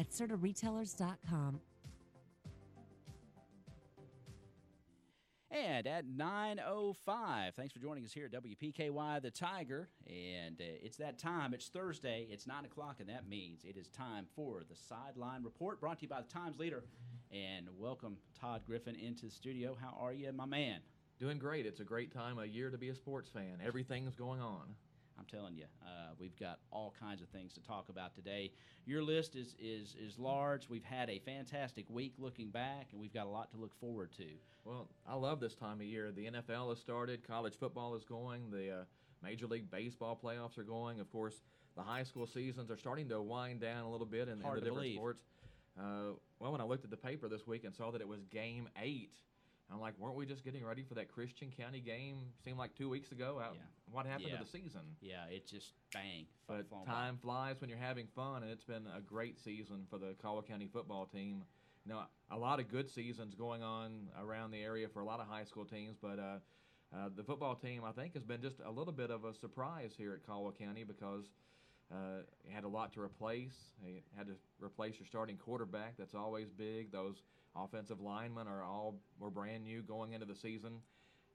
at CertaRetailers.com. And at 9:05, thanks for joining us here at WPKY, The Tiger. And it's that time. It's Thursday. It's 9 o'clock, and that means it is time for the Sideline Report, brought to you by the Times Leader. And welcome Todd Griffin into the studio. How are you, my man? Doing great. It's a great time of year to be a sports fan. Everything's going on. I'm telling you, we've got all kinds of things to talk about today. Your list is large. We've had a fantastic week looking back, and we've got a lot to look forward to. Well, I love this time of year. The NFL has started. College football is going. The Major League Baseball playoffs are going. Of course, the high school seasons are starting to wind down a little bit in the different believe. sports. Well, when I looked at the paper this week and saw that it was Game 8, I'm like, weren't we just getting ready for that Christian County game? Seemed like 2 weeks ago. Yeah. What happened to the season? Yeah, it just bang. But time flies when you're having fun, and it's been a great season for the Caldwell County football team. You know, a lot of good seasons going on around the area for a lot of high school teams, but the football team, I think, has been just a little bit of a surprise here at Caldwell County because you had a lot to replace. You had to replace your starting quarterback. That's always big. Those offensive linemen were brand new going into the season.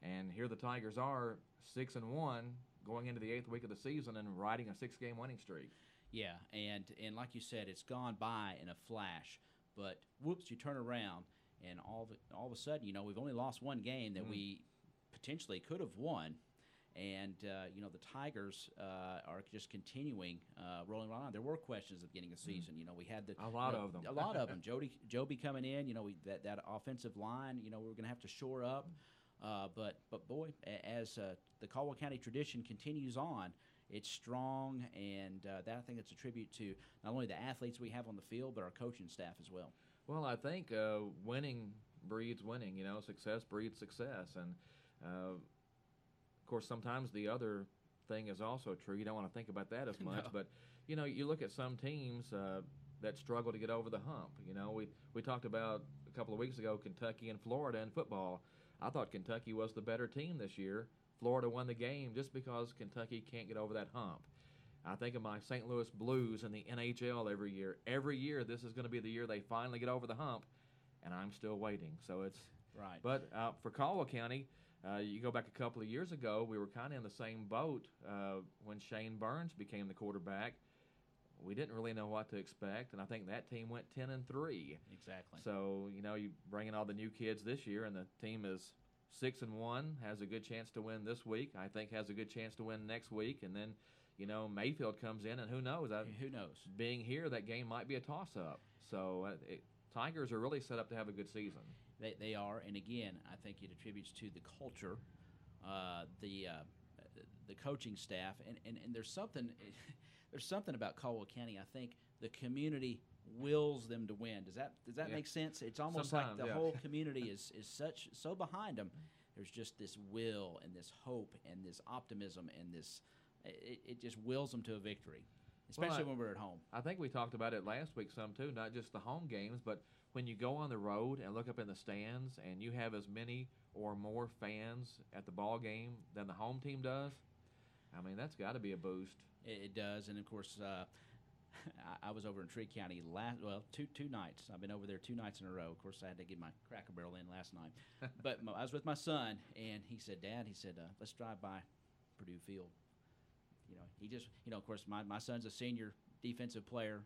And here the Tigers are 6-1 going into the 8th week of the season and riding a 6-game winning streak. Yeah, and like you said, it's gone by in a flash. But whoops, you turn around, and all of a sudden, you know, we've only lost one game that we potentially could have won. And, you know, the Tigers are just continuing rolling on. There were questions at the beginning of the season. You know, we had a lot of them. A lot of them. Joby coming in, you know, that offensive line, you know, we're going to have to shore up. But boy, as the Caldwell County tradition continues on, it's strong, and that I think it's a tribute to not only the athletes we have on the field, but our coaching staff as well. Well, I think winning breeds winning. You know, success breeds success. And, of course, sometimes the other thing is also true. You don't want to think about that as much. No. But, you know, you look at some teams that struggle to get over the hump. You know, we talked about a couple of weeks ago Kentucky and Florida in football. I thought Kentucky was the better team this year. Florida won the game just because Kentucky can't get over that hump. I think of my St. Louis Blues in the NHL every year. Every year, this is going to be the year they finally get over the hump, and I'm still waiting. So it's right. But for Caldwell County, you go back a couple of years ago, we were kind of in the same boat when Shane Burns became the quarterback. We didn't really know what to expect, and I think that team went 10-3. Exactly. So, you know, you bring in all the new kids this year, and the team is 6-1, has a good chance to win this week. I think has a good chance to win next week, and then, you know, Mayfield comes in, and who knows? Who knows? Being here, that game might be a toss-up. So Tigers are really set up to have a good season. They are, and again, I think it attributes to the culture, the coaching staff, and there's something about Caldwell County. I think the community wills them to win. Does that make sense? It's almost Sometimes, like the whole community is so behind them. There's just this will and this hope and this optimism and this it just wills them to a victory, especially when we're at home. I think we talked about it last week some too, not just the home games, but when you go on the road and look up in the stands and you have as many or more fans at the ball game than the home team does, I mean, that's got to be a boost. It does, and of course, I was over in Tree County two nights. I've been over there 2 nights in a row. Of course, I had to get my Cracker Barrel in last night. But I was with my son, and he said, "Dad," he said, "let's drive by Purdue Field." You know, he just, you know, of course, my son's a senior defensive player.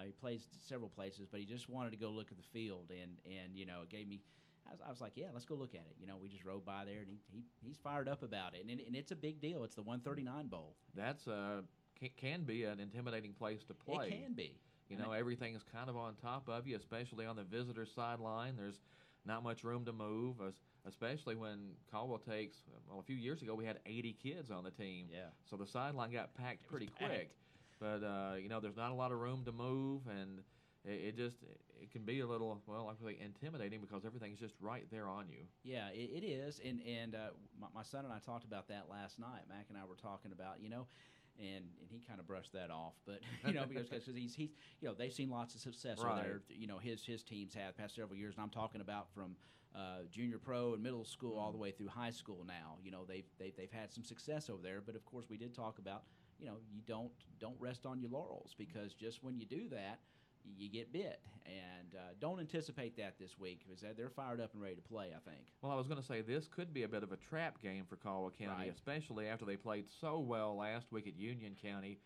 He plays several places, but he just wanted to go look at the field, and you know, it gave me. I was like, yeah, let's go look at it. You know, we just rode by there, and he's fired up about it, and it's a big deal. It's the 139 Bowl. That's can be an intimidating place to play. It can be. You know, everything is kind of on top of you, especially on the visitor sideline. There's not much room to move, especially when Caldwell takes, well, a few years ago we had 80 kids on the team. Yeah. So the sideline got packed pretty quick. But, you know, there's not a lot of room to move, and it can be a little, well, like I say, intimidating because everything's just right there on you. Yeah, it is. And my son and I talked about that last night. Mac and I were talking about, you know, and he kind of brushed that off, but you know, because he's you know, they've seen lots of success over there. You know, his teams have the past several years, and I'm talking about from junior pro and middle school all the way through high school now. You know, they've had some success over there, but of course we did talk about, you know, you don't rest on your laurels, because just when you do that, you get bit. And don't anticipate that this week because they're fired up and ready to play, I think. Well, I was going to say this could be a bit of a trap game for Caldwell County, Right. especially after they played so well last week at Union County.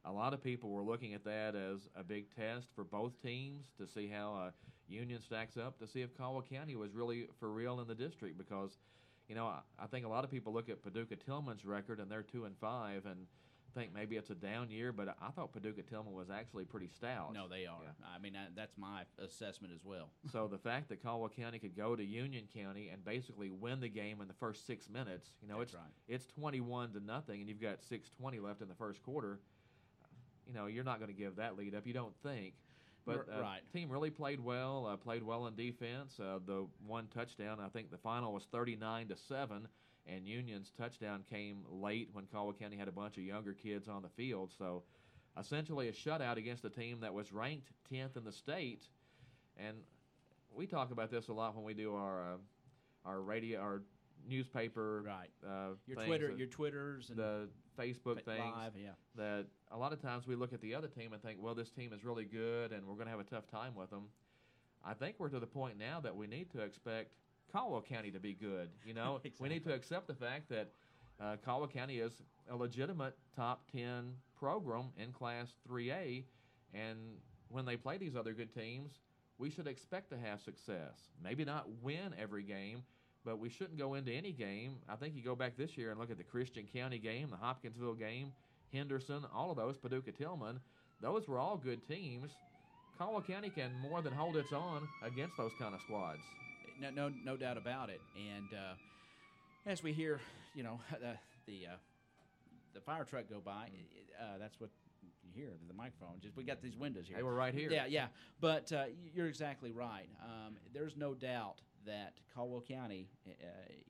A lot of people were looking at that as a big test for both teams to see how Union stacks up, to see if Caldwell County was really for real in the district. Because, I think a lot of people look at Paducah Tillman's record and they're 2-5 and think maybe it's a down year, but I thought Paducah Tillman was actually pretty stout. No, they are. Yeah. I mean, that's my assessment as well. So the fact that Caldwell County could go to Union County and basically win the game in the first 6 minutes, That's right. it's 21-0, and you've got 6:20 left in the first quarter. You're not going to give that lead up, you don't think. But Right. team really played well in defense. The one touchdown, I think the final was 39-7, and Union's touchdown came late when Caldwell County had a bunch of younger kids on the field. So essentially a shutout against a team that was ranked 10th in the state. And we talk about this a lot when we do our newspaper, Right. Your things, your Twitters and the Facebook things. Live, yeah. That a lot of times we look at the other team and think, well, this team is really good and we're going to have a tough time with them. I think we're to the point now that we need to expect Caldwell County to be good. Exactly. We need to accept the fact that Caldwell County is a legitimate top 10 program in Class 3A, and when they play these other good teams, we should expect to have success. Maybe not win every game, but we shouldn't go into any game. I think you go back this year and look at the Christian County game, the Hopkinsville game, Henderson, all of those, Paducah Tillman, those were all good teams. Caldwell County can more than hold its own against those kind of squads. No doubt about it. And as we hear, the fire truck go by, that's what you hear, the microphone. Just we got these windows here. They were right here. Yeah. But you're exactly right. There's no doubt that Caldwell County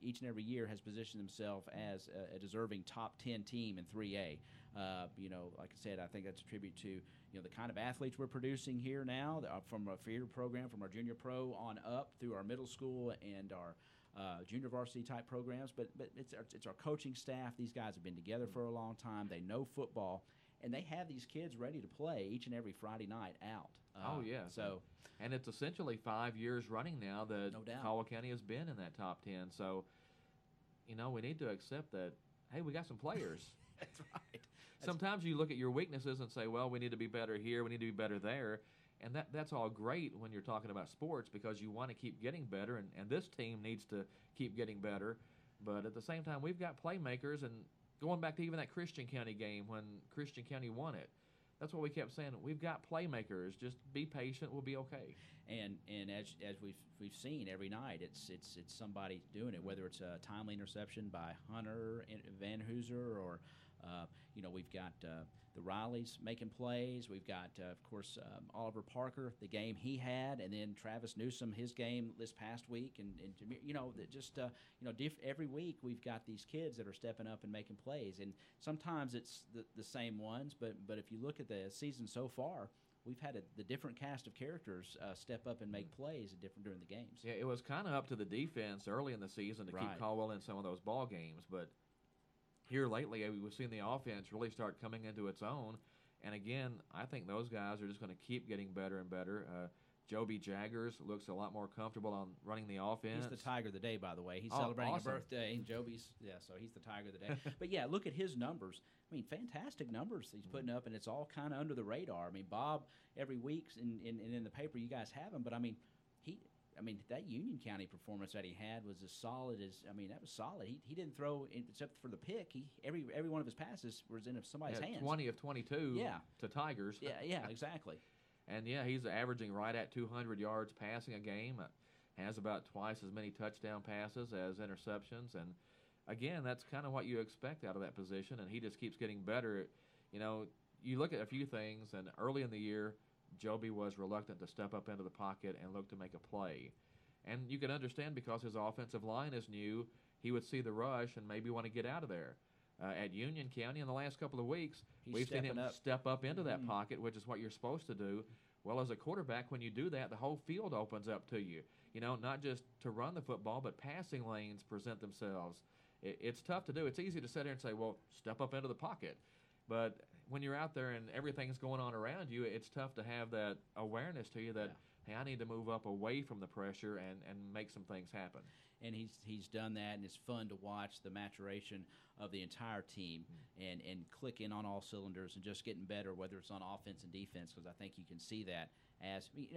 each and every year has positioned themselves as a deserving top 10 team in 3A. Like I said, I think that's a tribute to the kind of athletes we're producing here now from a feeder program, from our junior pro on up through our middle school and our junior varsity type programs. But it's our coaching staff. These guys have been together for a long time. They know football, and they have these kids ready to play each and every Friday night out. Oh, yeah. And it's essentially 5 years running now that No doubt. Caldwell County has been in that top 10. So, we need to accept that, hey, we got some players. That's right. Sometimes you look at your weaknesses and say, well, we need to be better here, we need to be better there. And that's all great when you're talking about sports because you want to keep getting better, and this team needs to keep getting better. But at the same time, we've got playmakers, and going back to even that Christian County game when Christian County won it, that's what we kept saying. We've got playmakers. Just be patient. We'll be okay. And as we've seen every night, it's somebody doing it. Whether it's a timely interception by Hunter Van Hooser, or we've got the Rileys making plays. We've got of course Oliver Parker, the game he had, and then Travis Newsom, his game this past week, and every week we've got these kids that are stepping up and making plays, and sometimes it's the same ones, but if you look at the season so far, we've had the different cast of characters step up and make plays during the games. Yeah, it was kind of up to the defense early in the season to keep Right. Caldwell in some of those ball games, but here lately we've seen the offense really start coming into its own, and again, I think those guys are just going to keep getting better and better. Joby Jaggers looks a lot more comfortable on running the offense. He's the Tiger of the Day, by the way. He's Oh, celebrating awesome. a birthday, and Joby's, so he's the Tiger of the Day. But, yeah, look at his numbers. I mean, fantastic numbers he's putting up, and it's all kind of under the radar. I mean, Bob, every week in the paper, you guys have him, but, that Union County performance that he had was as solid as, that was solid. He didn't throw, except for the pick, every one of his passes was in somebody's hands. 20 of 22 Yeah. to Tigers. Yeah, exactly. And, yeah, he's averaging right at 200 yards passing a game, has about twice as many touchdown passes as interceptions. And, again, that's kind of what you expect out of that position, and he just keeps getting better. You look at a few things, and early in the year, Joby was reluctant to step up into the pocket and look to make a play. And you can understand because his offensive line is new, he would see the rush and maybe want to get out of there. At Union County in the last couple of weeks, we've seen him step up into that pocket, which is what you're supposed to do. Well, as a quarterback, when you do that, the whole field opens up to you. Not just to run the football, but passing lanes present themselves. It's tough to do. It's easy to sit there and say, well, step up into the pocket. But when you're out there and everything's going on around you, it's tough to have that awareness to you that, hey, I need to move up away from the pressure and make some things happen. And he's done that, and it's fun to watch the maturation of the entire team and clicking on all cylinders and just getting better, whether it's on offense and defense, because I think you can see that as the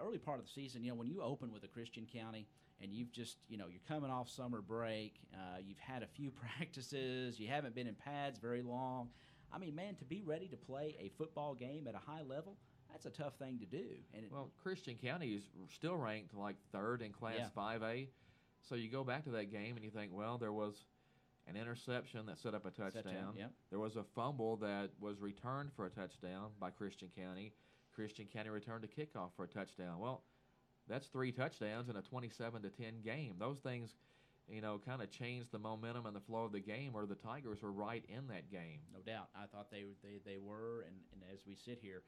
early part of the season. When you open with a Christian County and you've just you're coming off summer break, you've had a few practices, you haven't been in pads very long. I mean, man, to be ready to play a football game at a high level, that's a tough thing to do. And Christian County is still ranked like 3rd in Class 5A. So you go back to that game and you think, well, there was an interception that set up a touchdown. There was a fumble that was returned for a touchdown by Christian County. Christian County returned a kickoff for a touchdown. Well, that's 3 touchdowns in a 27-10 game. Those things, kind of changed the momentum and the flow of the game, where the Tigers were right in that game. No doubt. I thought they were, and as we sit here,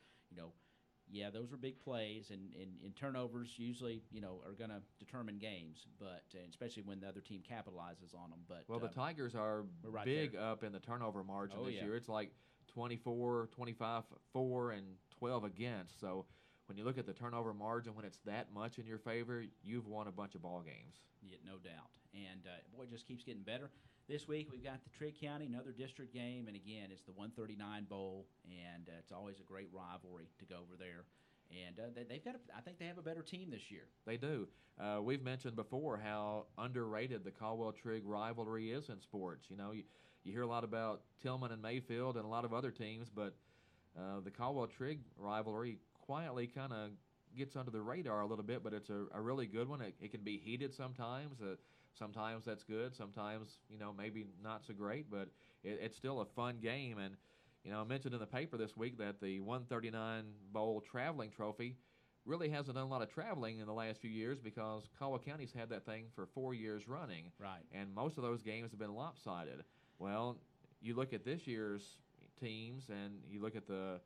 those were big plays, and turnovers usually, are going to determine games, but especially when the other team capitalizes on them. But the Tigers are right big there. Up in the turnover margin this year. It's like 24, 25, 4, and 12 against. So when you look at the turnover margin, when it's that much in your favor, you've won a bunch of ball games. Yeah, no doubt. And boy, it just keeps getting better. This week we've got the Trigg County, another district game, and again, it's the 139 Bowl, and it's always a great rivalry to go over there. And they've got, I think they have a better team this year. They do. We've mentioned before how underrated the Caldwell-Trigg rivalry is in sports. You hear a lot about Tillman and Mayfield and a lot of other teams, but the Caldwell-Trigg rivalry quietly kind of gets under the radar a little bit, but it's a really good one. It can be heated sometimes. Sometimes that's good. Sometimes, maybe not so great, but it's still a fun game. And, I mentioned in the paper this week that the 139 Bowl traveling trophy really hasn't done a lot of traveling in the last few years because Caldwell County's had that thing for 4 years running. Right. And most of those games have been lopsided. Well, you look at this year's teams and you look at the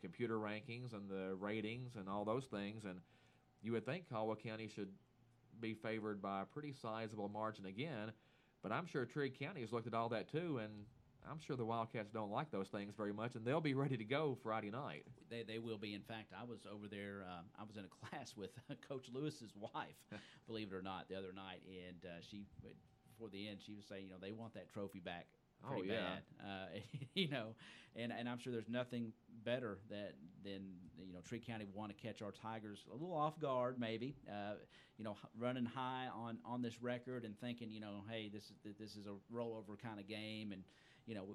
computer rankings and the ratings and all those things, and you would think Caldwell County should be favored by a pretty sizable margin again, but I'm sure Trigg County has looked at all that too, and I'm sure the Wildcats don't like those things very much, and they'll be ready to go Friday night. They will be. In fact, I was over there. I was in a class with Coach Lewis's wife, believe it or not, the other night, and she, before the end, she was saying, they want that trophy back. Pretty bad, and I'm sure there's nothing better than Trigg County want to catch our Tigers a little off guard, maybe, running high on this record and thinking, hey, this is a rollover kind of game, and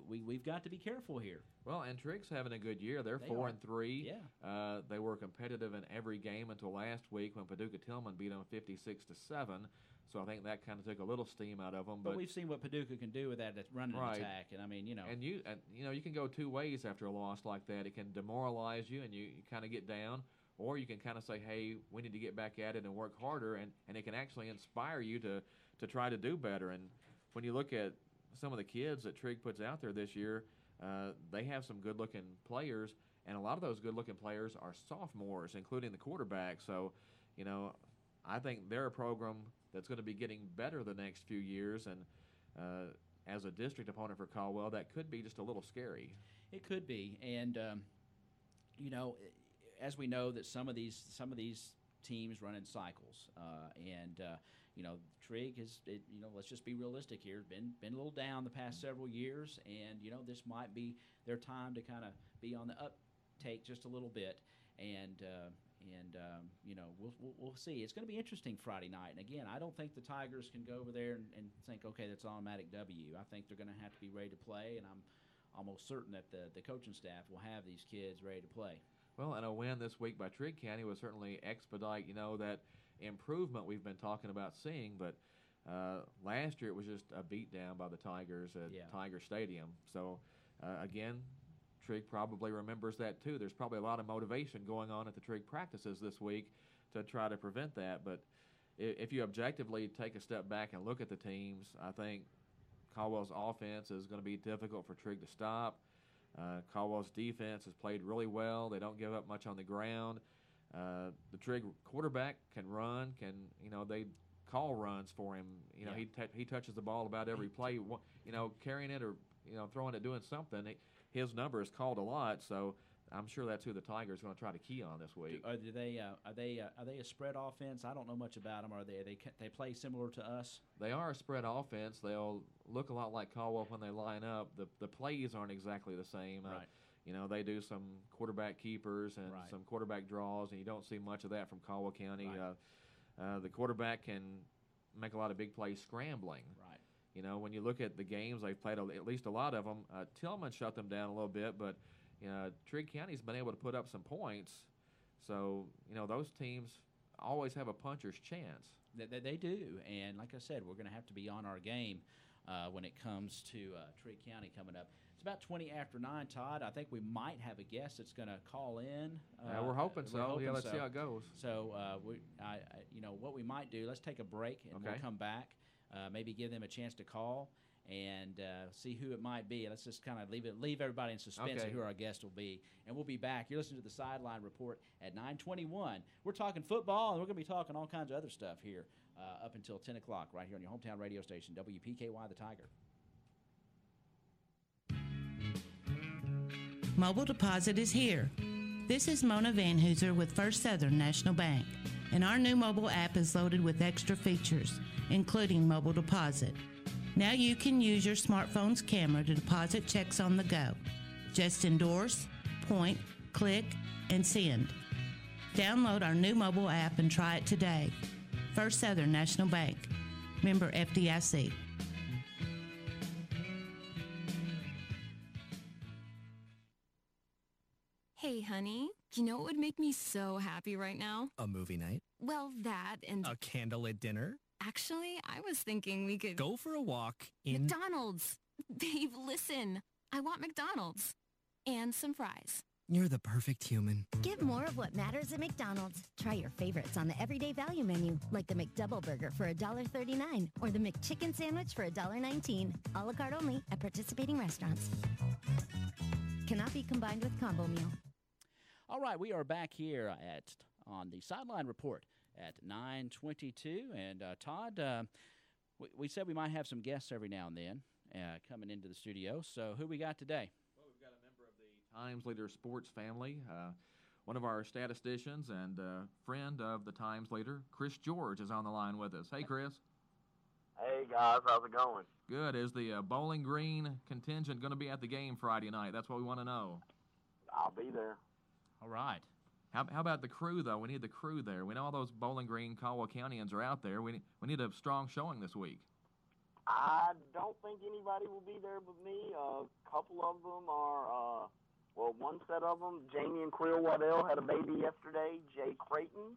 we've got to be careful here. Well, and Trigg's having a good year. They're 4-3. Yeah. They were competitive in every game until last week when Paducah Tillman beat them 56-7. So I think that kind of took a little steam out of them. But we've seen what Paducah can do with that running attack, and I mean, And you can go two ways after a loss like that. It can demoralize you, and you kind of get down, or you can kind of say, hey, we need to get back at it and work harder, and it can actually inspire you to try to do better. And when you look at some of the kids that Trigg puts out there this year, they have some good-looking players, and a lot of those good-looking players are sophomores, including the quarterback. So, I think they're a program that's going to be getting better the next few years, and as a district opponent for Caldwell, that could be just a little scary. It could be, and as we know that some of these teams run in cycles, and Trigg has, let's just be realistic here, been a little down the past several years, and this might be their time to kind of be on the uptake just a little bit, and we'll see. It's going to be interesting Friday night. And again, I don't think the Tigers can go over there and think, okay, that's automatic W. I think they're going to have to be ready to play, and I'm almost certain that the coaching staff will have these kids ready to play. Well, and a win this week by Trigg County would certainly expedite, that improvement we've been talking about seeing. But last year it was just a beatdown by the Tigers at Tiger Stadium. So, again, Trigg probably remembers that too. There's probably a lot of motivation going on at the Trigg practices this week to try to prevent that. But if you objectively take a step back and look at the teams, I think Caldwell's offense is going to be difficult for Trigg to stop. Caldwell's defense has played really well. They don't give up much on the ground. The Trigg quarterback can run. They call runs for him. He touches the ball about every play. Carrying it or throwing it, doing something. his number is called a lot, so I'm sure that's who the Tigers are going to try to key on this week. Are they a spread offense? I don't know much about them. Are they play similar to us? They are a spread offense. They'll look a lot like Caldwell when they line up. The plays aren't exactly the same. Right. They do some quarterback keepers and Right. some quarterback draws, and you don't see much of that from Caldwell County. Right. The quarterback can make a lot of big plays scrambling. Right. When you look at the games they've played, at least a lot of them, Tillman shut them down a little bit, but Trigg County's been able to put up some points. So, those teams always have a puncher's chance. They do. And like I said, we're going to have to be on our game when it comes to Trigg County coming up. It's about 20 after 9, Todd. I think we might have a guest that's going to call in. We're hoping so. Let's see how it goes. So, what we might do, let's take a break, and we'll come back, maybe give them a chance to call and see who it might be. Let's just kind of leave everybody in suspense of who our guest will be. And we'll be back. You're listening to the Sideline Report at 9:21. We're talking football, and we're going to be talking all kinds of other stuff here up until 10 o'clock right here on your hometown radio station, WPKY The Tiger. Mobile Deposit is here. This is Mona Van Hooser with First Southern National Bank, and our new mobile app is loaded with extra features, including mobile deposit. Now you can use your smartphone's camera to deposit checks on the go. Just endorse, point, click, and send. Download our new mobile app and try it today. First Southern National Bank. Member FDIC. Hey, honey, you know what would make me so happy right now? A movie night? Well, that and... A candlelit dinner? Actually, I was thinking we could... Go for a walk in... McDonald's! Babe, listen. I want McDonald's. And some fries. You're the perfect human. Get more of what matters at McDonald's. Try your favorites on the everyday value menu, like the McDouble Burger for $1.39 or the McChicken Sandwich for $1.19. A la carte only at participating restaurants. Cannot be combined with combo meal. All right, we are back here on the Sideline Report at 9:22. And, Todd, we said we might have some guests every now and then coming into the studio. So who we got today? Well, we've got a member of the Times Leader Sports family, one of our statisticians and friend of the Times Leader, Chris George, is on the line with us. Hey, Chris. Hey, guys. How's it going? Good. Is the Bowling Green contingent going to be at the game Friday night? That's what we want to know. I'll be there. All right. How about the crew, though? We need the crew there. We know all those Bowling Green, Caldwell Countyans are out there. We need a strong showing this week. I don't think anybody will be there but me. A couple of them are, one set of them, Jamie and Creel Waddell had a baby yesterday. Jay Creighton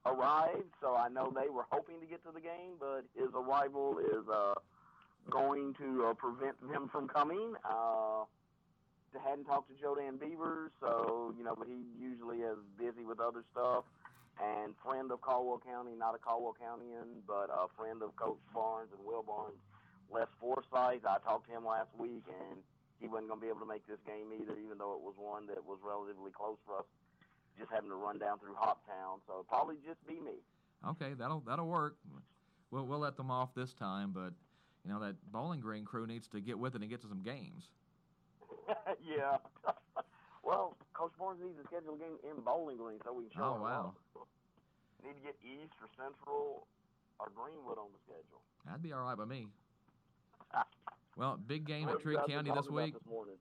arrived, so I know they were hoping to get to the game, but his arrival is going to prevent them from coming. Hadn't talked to Jodan Beavers, so, but he usually is busy with other stuff. And friend of Caldwell County, not a Caldwell Countyan, but a friend of Coach Barnes and Will Barnes, Les Forsythe. I talked to him last week, and he wasn't going to be able to make this game either, even though it was one that was relatively close for us, just having to run down through Hoptown. So it'll probably just be me. Okay, that'll work. We'll let them off this time, but, that Bowling Green crew needs to get with it and get to some games. Yeah. Well, Coach Barnes needs to schedule a game in Bowling Green so we can show Oh, wow. Need to get East or Central or Greenwood on the schedule. That'd be all right by me. Well, big game at What have you Trigg guys been County this talking about week. this morning?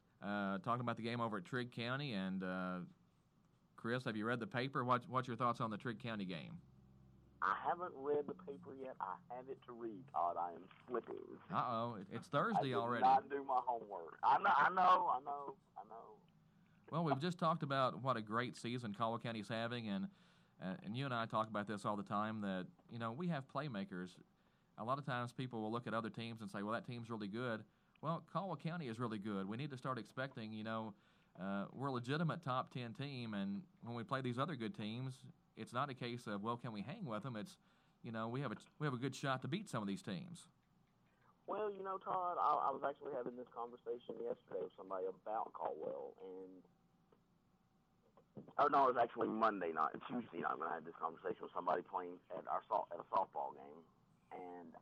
Talking about the game over at Trigg County. And, Chris, have you read the paper? What's your thoughts on the Trigg County game? I haven't read the paper yet. I have it to read, Todd. I am slipping. Uh-oh, it's Thursday already. I did not do my homework. I know. Well, we've just talked about what a great season Caldwell County's having, and you and I talk about this all the time, that, we have playmakers. A lot of times people will look at other teams and say, well, that team's really good. Well, Caldwell County is really good. We need to start expecting, we're a legitimate top 10 team, and when we play these other good teams, it's not a case of, well, can we hang with them? It's, we have a good shot to beat some of these teams. Well, Todd, I was actually having this conversation yesterday with somebody about Caldwell, it was actually Monday night, Tuesday night when I had this conversation with somebody playing at a softball game, and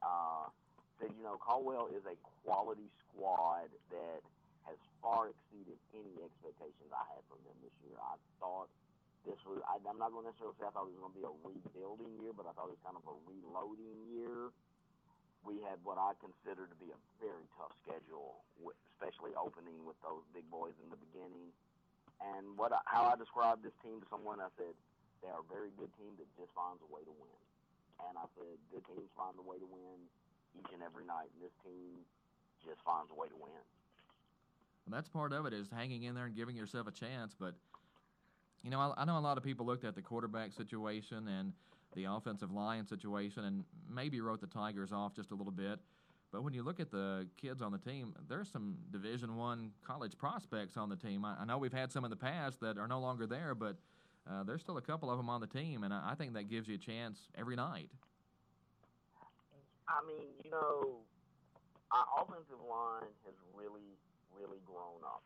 said, Caldwell is a quality squad that has far exceeded any expectations I had from them this year. I thought this was, I'm not going to necessarily say I thought it was going to be a rebuilding year, but I thought it was kind of a reloading year. We had what I consider to be a very tough schedule, especially opening with those big boys in the beginning. And how I described this team to someone, I said, they are a very good team that just finds a way to win. And I said, good teams find a way to win each and every night, and this team just finds a way to win. Well, that's part of it, is hanging in there and giving yourself a chance. But, you know, I know a lot of people looked at the quarterback situation and the offensive line situation and maybe wrote the Tigers off just a little bit. But when you look at the kids on the team, there's some Division I college prospects on the team. I know we've had some in the past that are no longer there, but there's still a couple of them on the team, and I think that gives you a chance every night. I mean, you know, our offensive line has really, really grown up.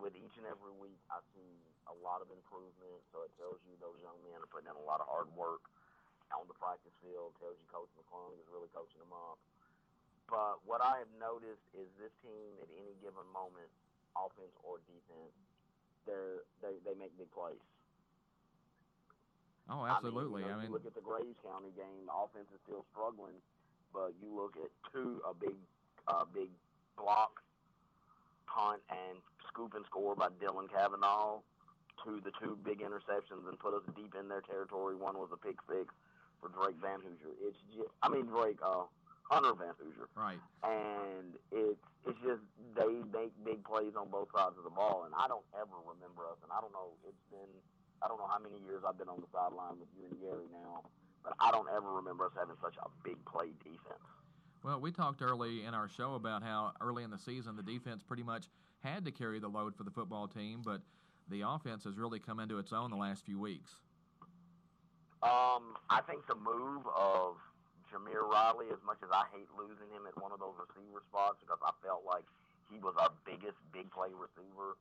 With each and every week, I see a lot of improvement, so it tells you those young men are putting in a lot of hard work on the practice field, tells you Coach McClung is really coaching them up. But what I have noticed is this team at any given moment, offense or defense, they make big plays. Oh, absolutely. I mean, you look at the Graves County game, the offense is still struggling, but you look at a big block, punt, and scoop and score by Dylan Cavanaugh, to the two big interceptions and put us deep in their territory. One was a pick six for Drake Van Hoosier. Hunter Van Hoosier. Right. And it's just they make big plays on both sides of the ball, and I don't ever remember us, and I don't know how many years I've been on the sideline with you and Gary now, but I don't ever remember us having such a big play defense. Well, we talked early in our show about how early in the season the defense pretty much had to carry the load for the football team, but the offense has really come into its own the last few weeks. I think the move of Jameer Riley, as much as I hate losing him at one of those receiver spots because I felt like he was our biggest big play receiver,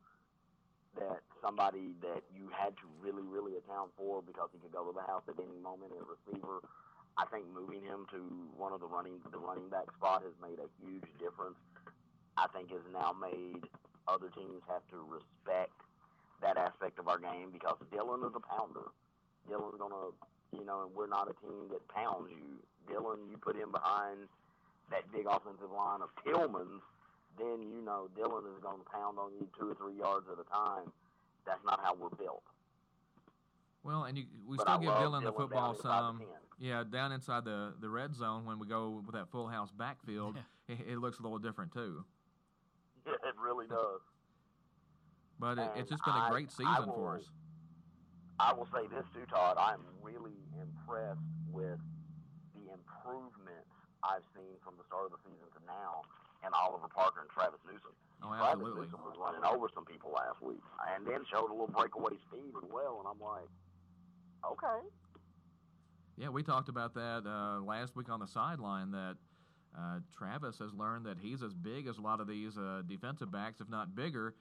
that somebody that you had to really, really account for because he could go to the house at any moment at receiver. I think moving him to one of the running back spot has made a huge difference. I think has now made other teams have to respect that aspect of our game because Dylan is a pounder. Dylan's gonna, and we're not a team that pounds you. Dylan, you put him behind that big offensive line of Tillman's, then Dylan is going to pound on you 2 or 3 yards at a time. That's not how we're built. Well, and we still give Dylan the football some. Yeah, down inside the red zone when we go with that full house backfield, it looks a little different too. Yeah, it really does. But it's just been a great season for us. I will say this too, Todd. I'm really impressed with the improvements I've seen from the start of the season to now in Oliver Parker and Travis Newsom. Oh, absolutely. Travis Newsom was running over some people last week and then showed a little breakaway speed as well, and I'm like, okay. Yeah, we talked about that last week on the sideline, that Travis has learned that he's as big as a lot of these defensive backs, if not bigger.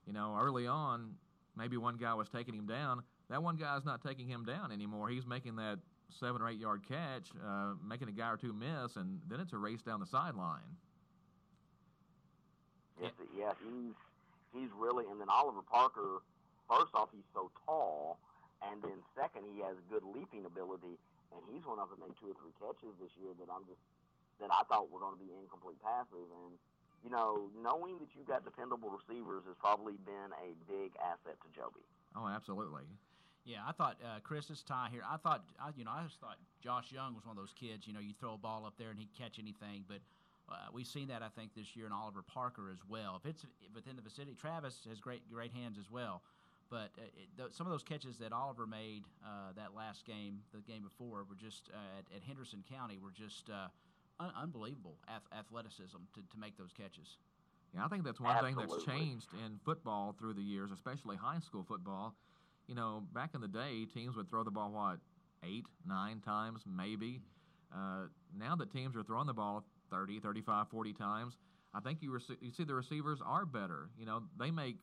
Early on, maybe one guy was taking him down. That one guy's not taking him down anymore. He's making that 7 or 8 yard catch, making a guy or two miss, and then it's a race down the sideline. Yeah, he's really, and then Oliver Parker, first off, he's so tall, and then second, he has good leaping ability, and he's one of them made 2 or 3 catches this year that I thought were going to be incomplete passes, and knowing that you've got dependable receivers has probably been a big asset to Joby. Oh, absolutely. Yeah, I thought Chris, this Ty here. I just thought Josh Young was one of those kids. You throw a ball up there and he'd catch anything. But we've seen that, I think, this year in Oliver Parker as well. If it's within the vicinity, Travis has great hands as well. But some of those catches that Oliver made that last game, the game before, were just at Henderson County were just unbelievable athleticism to make those catches. Yeah, I think that's one thing that's changed in football through the years, especially high school football. Back in the day, teams would throw the ball, 8, 9 times, maybe. Now that teams are throwing the ball 30, 35, 40 times, I think you see the receivers are better. They make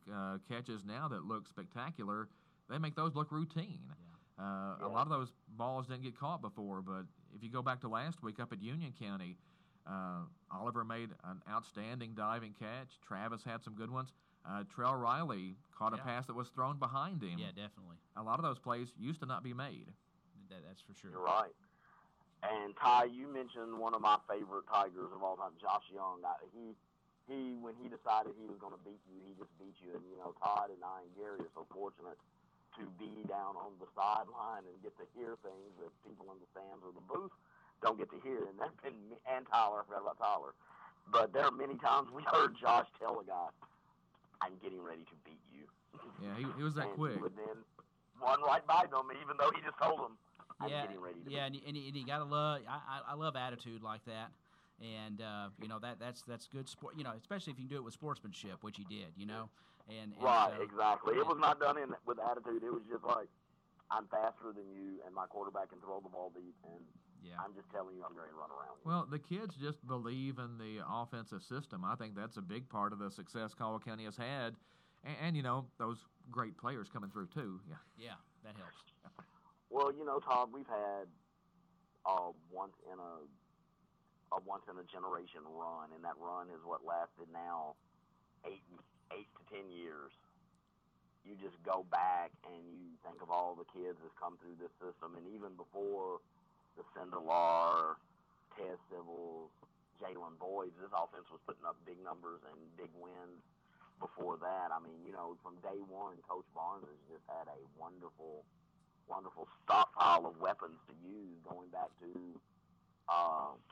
catches now that look spectacular. They make those look routine. Yeah. A lot of those balls didn't get caught before, but if you go back to last week up at Union County, Oliver made an outstanding diving catch. Travis had some good ones. Trell Riley caught a pass that was thrown behind him. Yeah, definitely. A lot of those plays used to not be made. That's for sure. You're right. And Ty, you mentioned one of my favorite Tigers of all time, Josh Young. He when he decided he was going to beat you, he just beat you. And Todd and I and Gary are so fortunate to be down on the sideline and get to hear things that people in the stands or the booth don't get to hear. And that's been and Tyler. I forgot about Tyler. But there are many times we heard Josh tell a guy, "I'm getting ready to beat you." Yeah, he was that and quick. He would then run right by them, even though he just told him, "I'm getting ready to." Yeah, and you gotta love. I love attitude like that, and that's good sport. Especially if you can do it with sportsmanship, which he did. And right, so, exactly. It was not done with attitude. It was just like, "I'm faster than you, and my quarterback can throw the ball deep, and I'm just telling you, I'm going to run around you." Well, the kids just believe in the offensive system. I think that's a big part of the success Caldwell County has had, and those great players coming through too. Yeah, that helps. Well, Todd, we've had a once in a generation run, and that run is what lasted now 8 to 10 years. You just go back and you think of all the kids that's come through this system, and even before the Sindelar, Ted Civils, Jalen Boyd, this offense was putting up big numbers and big wins before that. I mean, from day one, Coach Barnes has just had a wonderful stockpile of weapons to use, going back to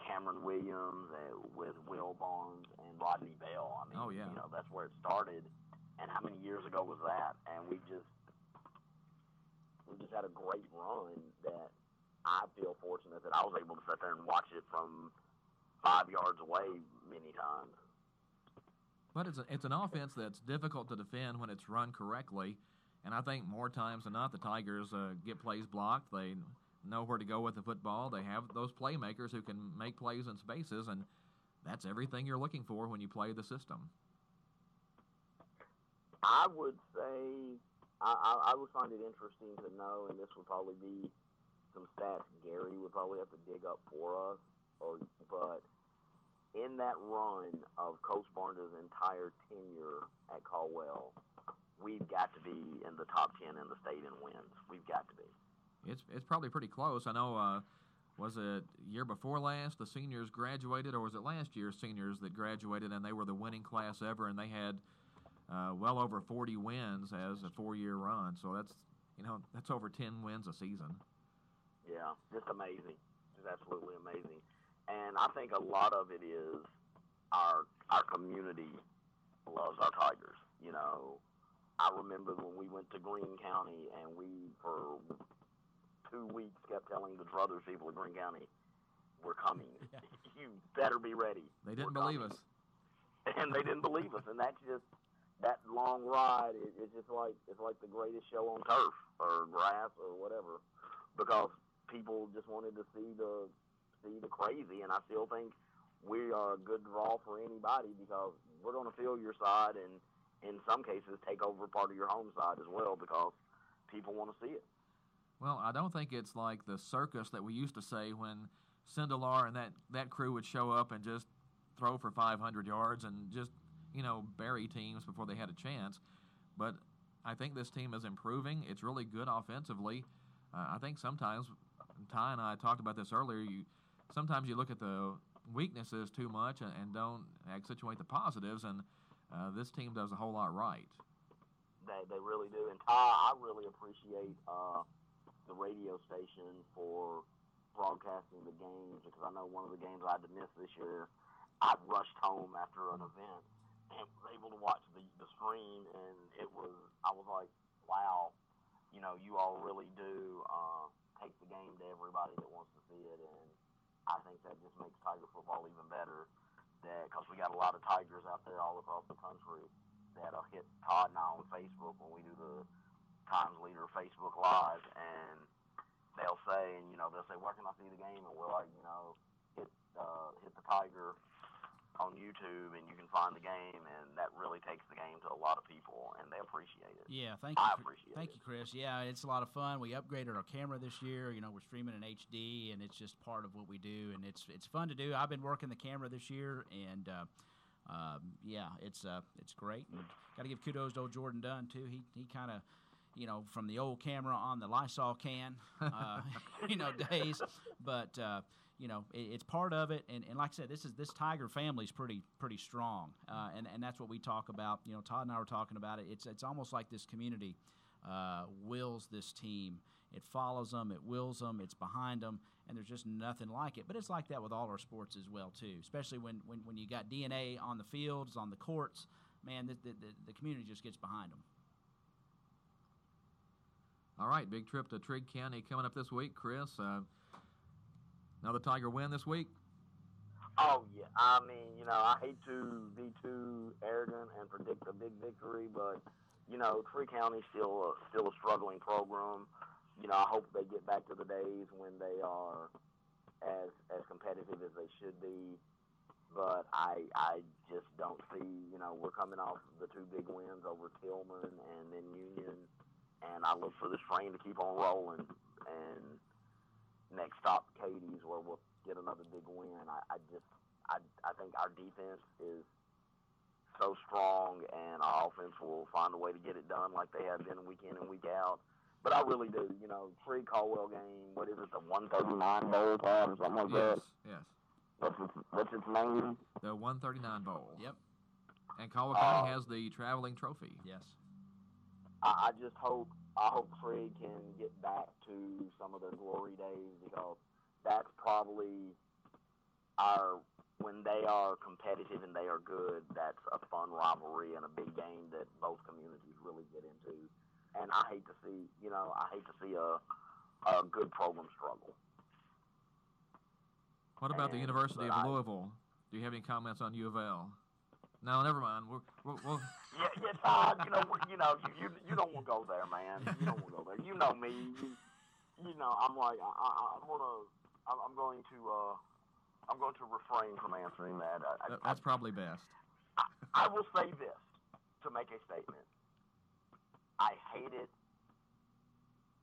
Cameron Williams with Will Barnes and Rodney Bell. I mean, that's where it started. And how many years ago was that? And we just had a great run that I feel fortunate that I was able to sit there and watch it from 5 yards away many times. But it's an offense that's difficult to defend when it's run correctly. And I think more times than not, the Tigers get plays blocked. They know where to go with the football. They have those playmakers who can make plays in spaces, and that's everything you're looking for when you play the system. I would say I would find it interesting to know, and this would probably be some stats Gary would probably have to dig up for us, but in that run of Coach Barnes' entire tenure at Caldwell, we've got to be in the top 10 in the state in wins. We've got to be. It's probably pretty close. I know, was it year before last the seniors graduated, or was it last year's seniors that graduated and they were the winning class ever, and they had well over 40 wins as a 4-year run. So that's over 10 wins a season. Yeah, just amazing. Just absolutely amazing. And I think a lot of it is our community loves our Tigers. I remember when we went to Greene County and we, for 2 weeks, kept telling the brothers people of Greene County, "We're coming. You better be ready." They didn't believe us. And they didn't believe us. And that's just, that long ride, it's just like, it's like the greatest show on turf or grass or whatever, because people just wanted to see the crazy. And I still think we are a good draw for anybody, because we're going to fill your side and in some cases take over part of your home side as well, because people want to see it. Well, I don't think it's like the circus that we used to say when Sindelar and that crew would show up and just throw for 500 yards and just, bury teams before they had a chance. But I think this team is improving. It's really good offensively. I think sometimes, Ty and I talked about this earlier, sometimes you look at the weaknesses too much and don't accentuate the positives, and this team does a whole lot right. They really do. And Ty, I really appreciate the radio station for broadcasting the games, because I know one of the games I had to miss this year, I rushed home after an event and was able to watch the stream, and I was like, wow, you all really do take the game to everybody that wants to see it, and I think that just makes Tiger football even better, because we got a lot of Tigers out there all across the country that'll hit Todd and I on Facebook when we do the Times Leader Facebook Live, and they'll say, where can I see the game? And we're like, hit the Tiger on YouTube, and you can find the game, and that really takes the game to a lot of people, and they appreciate it. Yeah, thank you. I appreciate it. Thank you, Chris. Yeah, it's a lot of fun. We upgraded our camera this year. You know, we're streaming in HD, and it's just part of what we do, and it's fun to do. I've been working the camera this year, and yeah, it's great. And got to give kudos to old Jordan Dunn too. He kind of, you know, from the old camera on the Lysol can, you know, days, but. You know, it's part of it, and like I said, this Tiger family is pretty strong, and that's what we talk about. You know, Todd and I were talking about it. It's almost like this community wills this team. It follows them, it wills them, it's behind them, and there's just nothing like it. But it's like that with all our sports as well too, especially when you got DNA on the fields, on the courts. Man, the community just gets behind them. All right, big trip to Trigg County coming up this week, Chris. Another Tiger win this week? Oh, yeah. I mean, you know, I hate to be too arrogant and predict a big victory, but, you know, Trigg County's still a struggling program. You know, I hope they get back to the days when they are as competitive as they should be. But I just don't see, you know, we're coming off the two big wins over Tillman and then Union, and I look for this train to keep on rolling. And next stop, Katie's, where we'll get another big win. I think our defense is so strong, and our offense will find a way to get it done like they have been week in and week out. But I really do. You know, Trigg Caldwell game, what is it, the 139 bowl time or something like that? Yes. What's its name? The 139 Bowl. Yep. And Caldwell County has the traveling trophy. Yes. I hope Trigg can get back to some of their glory days, because that's probably when they are competitive and they are good, that's a fun rivalry and a big game that both communities really get into. And I hate to see a good program struggle. What about the University of Louisville? Do you have any comments on U of L? No, never mind. We'll Yeah, Todd. You don't want to go there, man. You don't want to go there. You know me. You know, I'm like, I'm going to refrain from answering that. That's probably best. I will say this to make a statement. I hate it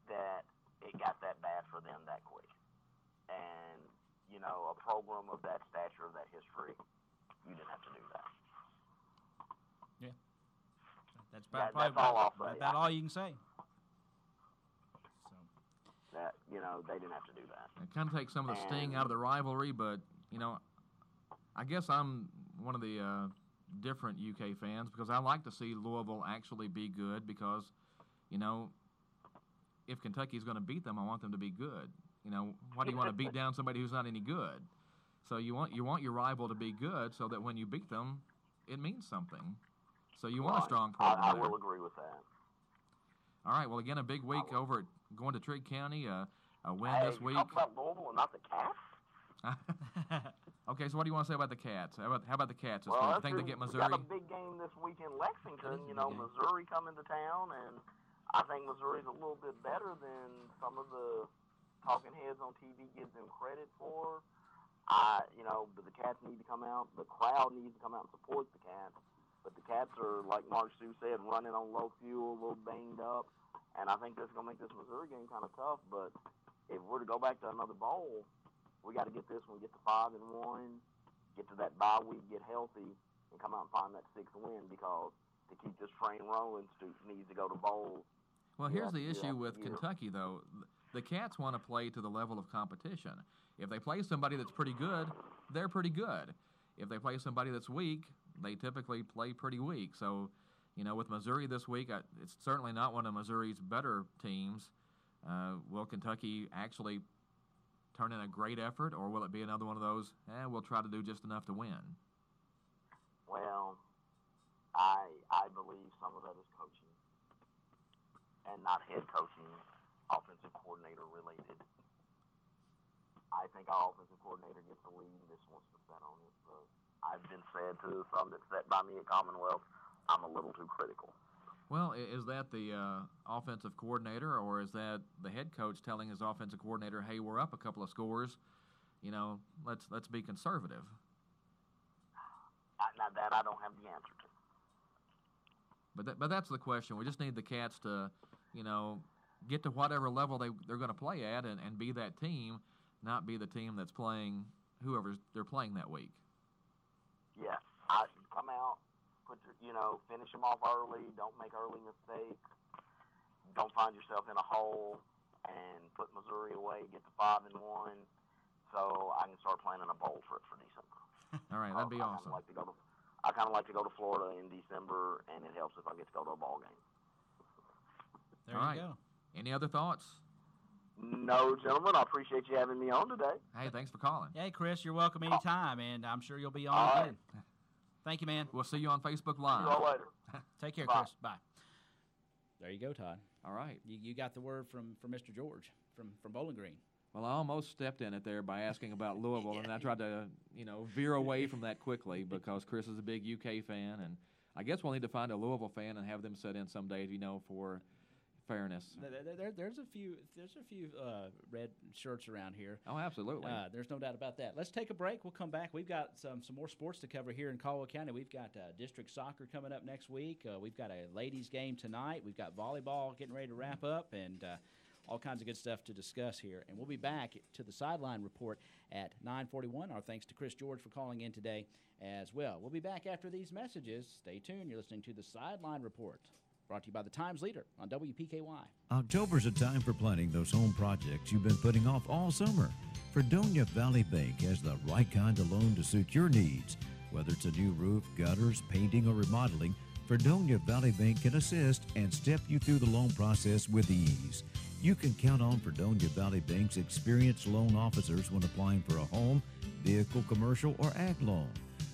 that it got that bad for them that quick, and you know, a program of that stature, of that history, you didn't have to do that. Yeah. That's that's all I'll say. That's all you can say. So. That, you know, they didn't have to do that. It kind of takes some of the sting out of the rivalry, but, you know, I guess I'm one of the different UK fans, because I like to see Louisville actually be good, because, you know, if Kentucky's going to beat them, I want them to be good. You know, why do you want to beat down somebody who's not any good? So you want your rival to be good, so that when you beat them, it means something. So you want a strong program. I will agree with that. All right. Well, again, a big week over going to Trigg County. A win this week. Talk about Louisville and not the Cats. Okay. So what do you want to say about the Cats? How about the Cats? Well, I think they get Missouri. We got a big game this week in Lexington. You know, Missouri coming to town, and I think Missouri's a little bit better than some of the talking heads on TV give them credit for. You know, but the Cats need to come out. The crowd needs to come out and support the Cats. But the Cats are, like Mark Sue said, running on low fuel, a little banged up. And I think that's going to make this Missouri game kind of tough. But if we're to go back to another bowl, we got to get this one, get to 5-1, get to that bye week, get healthy, and come out and find that 6th win, because to keep this train rolling, Stoops needs to go to bowls. Well, here's the issue with Kentucky, though. The Cats want to play to the level of competition. If they play somebody that's pretty good, they're pretty good. If they play somebody that's weak, they typically play pretty weak. So, you know, with Missouri this week, it's certainly not one of Missouri's better teams. Will Kentucky actually turn in a great effort, or will it be another one of those, we'll try to do just enough to win? Well, I believe some of that is coaching, and not head coaching, offensive coordinator related. I think our offensive coordinator gets the lead and just wants to bet on it. But I've been said to some that sat by me at Commonwealth, I'm a little too critical. Well, is that the offensive coordinator, or is that the head coach telling his offensive coordinator, hey, we're up a couple of scores, you know, let's be conservative? Now that I don't have the answer to. But that's the question. We just need the Cats to, get to whatever level they're going to play at and be that team, not be the team that's playing whoever they're playing that week. Yeah, come out, finish them off early. Don't make early mistakes. Don't find yourself in a hole and put Missouri away. Get to 5-1, so I can start planning a bowl trip for December. All right, that'd be awesome. I kind of like to go to Florida in December, and it helps if I get to go to a ball game. There All you right. go. Any other thoughts? No, gentlemen. I appreciate you having me on today. Hey, thanks for calling. Hey, Chris, you're welcome anytime, and I'm sure you'll be on All again. Thank you, man. We'll see you on Facebook See Live. you all later. Take care, Bye. Chris. Bye. There you go, Todd. All right. You got the word from Mr. George from Bowling Green. Well, I almost stepped in it there by asking about Louisville, and I tried to, veer away from that quickly because Chris is a big UK fan, and I guess we'll need to find a Louisville fan and have them sit in someday, for fairness. There's a few red shirts around here. Oh, absolutely. There's no doubt about that. Let's take a break. We'll come back. We've got some more sports to cover here in Caldwell County. We've got district soccer coming up next week. We've got a ladies game tonight. We've got volleyball getting ready to wrap up, and all kinds of good stuff to discuss here. And we'll be back to the Sideline Report at 9:41. Our thanks to Chris George for calling in today as well. We'll be back after these messages. Stay tuned. You're listening to the Sideline Report, brought to you by the Times Leader on WPKY. October's a time for planning those home projects you've been putting off all summer. Fredonia Valley Bank has the right kind of loan to suit your needs. Whether it's a new roof, gutters, painting, or remodeling, Fredonia Valley Bank can assist and step you through the loan process with ease. You can count on Fredonia Valley Bank's experienced loan officers when applying for a home, vehicle, commercial, or ag loan.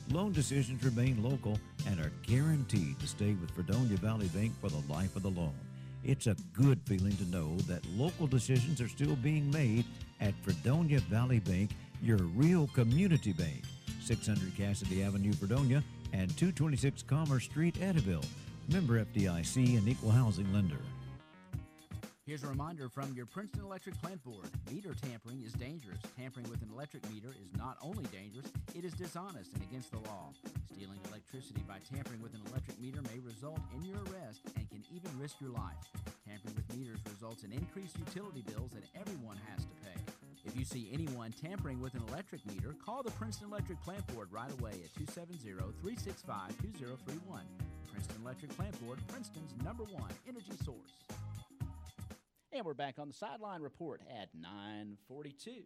Loan decisions remain local and are guaranteed to stay with Fredonia Valley Bank for the life of the loan. It's a good feeling to know that local decisions are still being made at Fredonia Valley Bank, your real community bank. 600 Cassidy Avenue, Fredonia, and 226 Commerce Street, Eddyville. Member FDIC and equal housing lender. Here's a reminder from your Princeton Electric Plant Board. Meter tampering is dangerous. Tampering with an electric meter is not only dangerous, it is dishonest and against the law. Stealing electricity by tampering with an electric meter may result in your arrest and can even risk your life. Tampering with meters results in increased utility bills that everyone has to pay. If you see anyone tampering with an electric meter, call the Princeton Electric Plant Board right away at 270-365-2031. Princeton Electric Plant Board, Princeton's #1 energy source. And we're back on the Sideline Report at 9:42.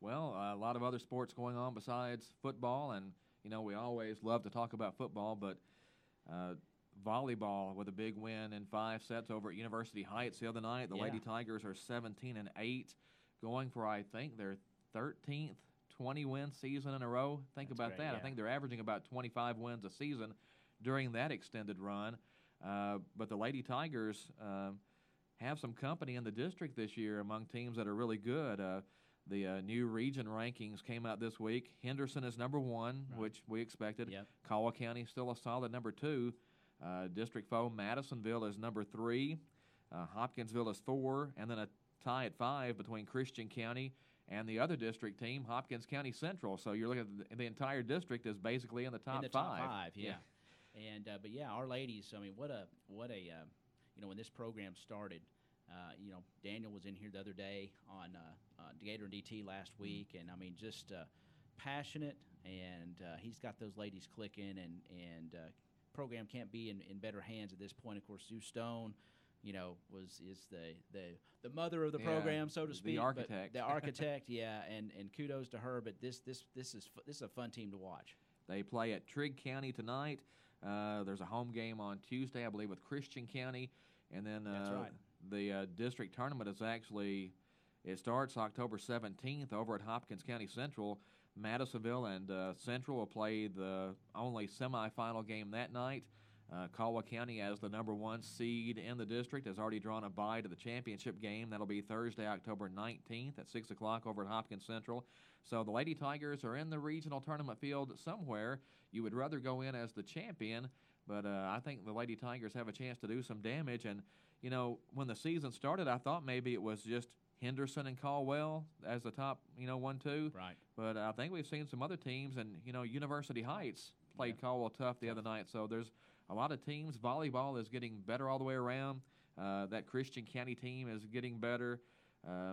Well, a lot of other sports going on besides football, and, we always love to talk about football, but volleyball with a big win in 5 sets over at University Heights the other night. The Lady Tigers are 17-8, going for, I think, their 13th 20-win season in a row. Think about that. I think they're averaging about 25 wins a season during that extended run. But the Lady Tigers have some company in the district this year among teams that are really good. The new region rankings came out this week. Henderson is #1, which we expected. Yep. Caldwell County still a solid #2. District foe Madisonville is #3. Hopkinsville is 4, and then a tie at 5 between Christian County and the other district team, Hopkins County Central. So you're looking at the entire district is basically in the top 5. Top 5, yeah. And but our ladies. I mean, what a when this program started. Daniel was in here the other day on Gator and DT last week, and I mean, just passionate, and he's got those ladies clicking, and program can't be in better hands at this point. Of course, Sue Stone, is the mother of the program, so to speak. The architect. The architect, and kudos to her. But this is a fun team to watch. They play at Trigg County tonight. There's a home game on Tuesday, I believe, with Christian County. And then That's right. The district tournament is it starts October 17th over at Hopkins County Central. Madisonville and Central will play the only semifinal game that night. Caldwell County, as the #1 seed in the district, has already drawn a bye to the championship game. That'll be Thursday, October 19th at 6 o'clock over at Hopkins Central. So the Lady Tigers are in the regional tournament field somewhere. You would rather go in as the champion, but I think the Lady Tigers have a chance to do some damage. And, when the season started, I thought maybe it was just Henderson and Caldwell as the top, 1-2. Right. But I think we've seen some other teams, and, University Heights played Caldwell tough the other night. So there's a lot of teams. Volleyball is getting better all the way around. That Christian County team is getting better.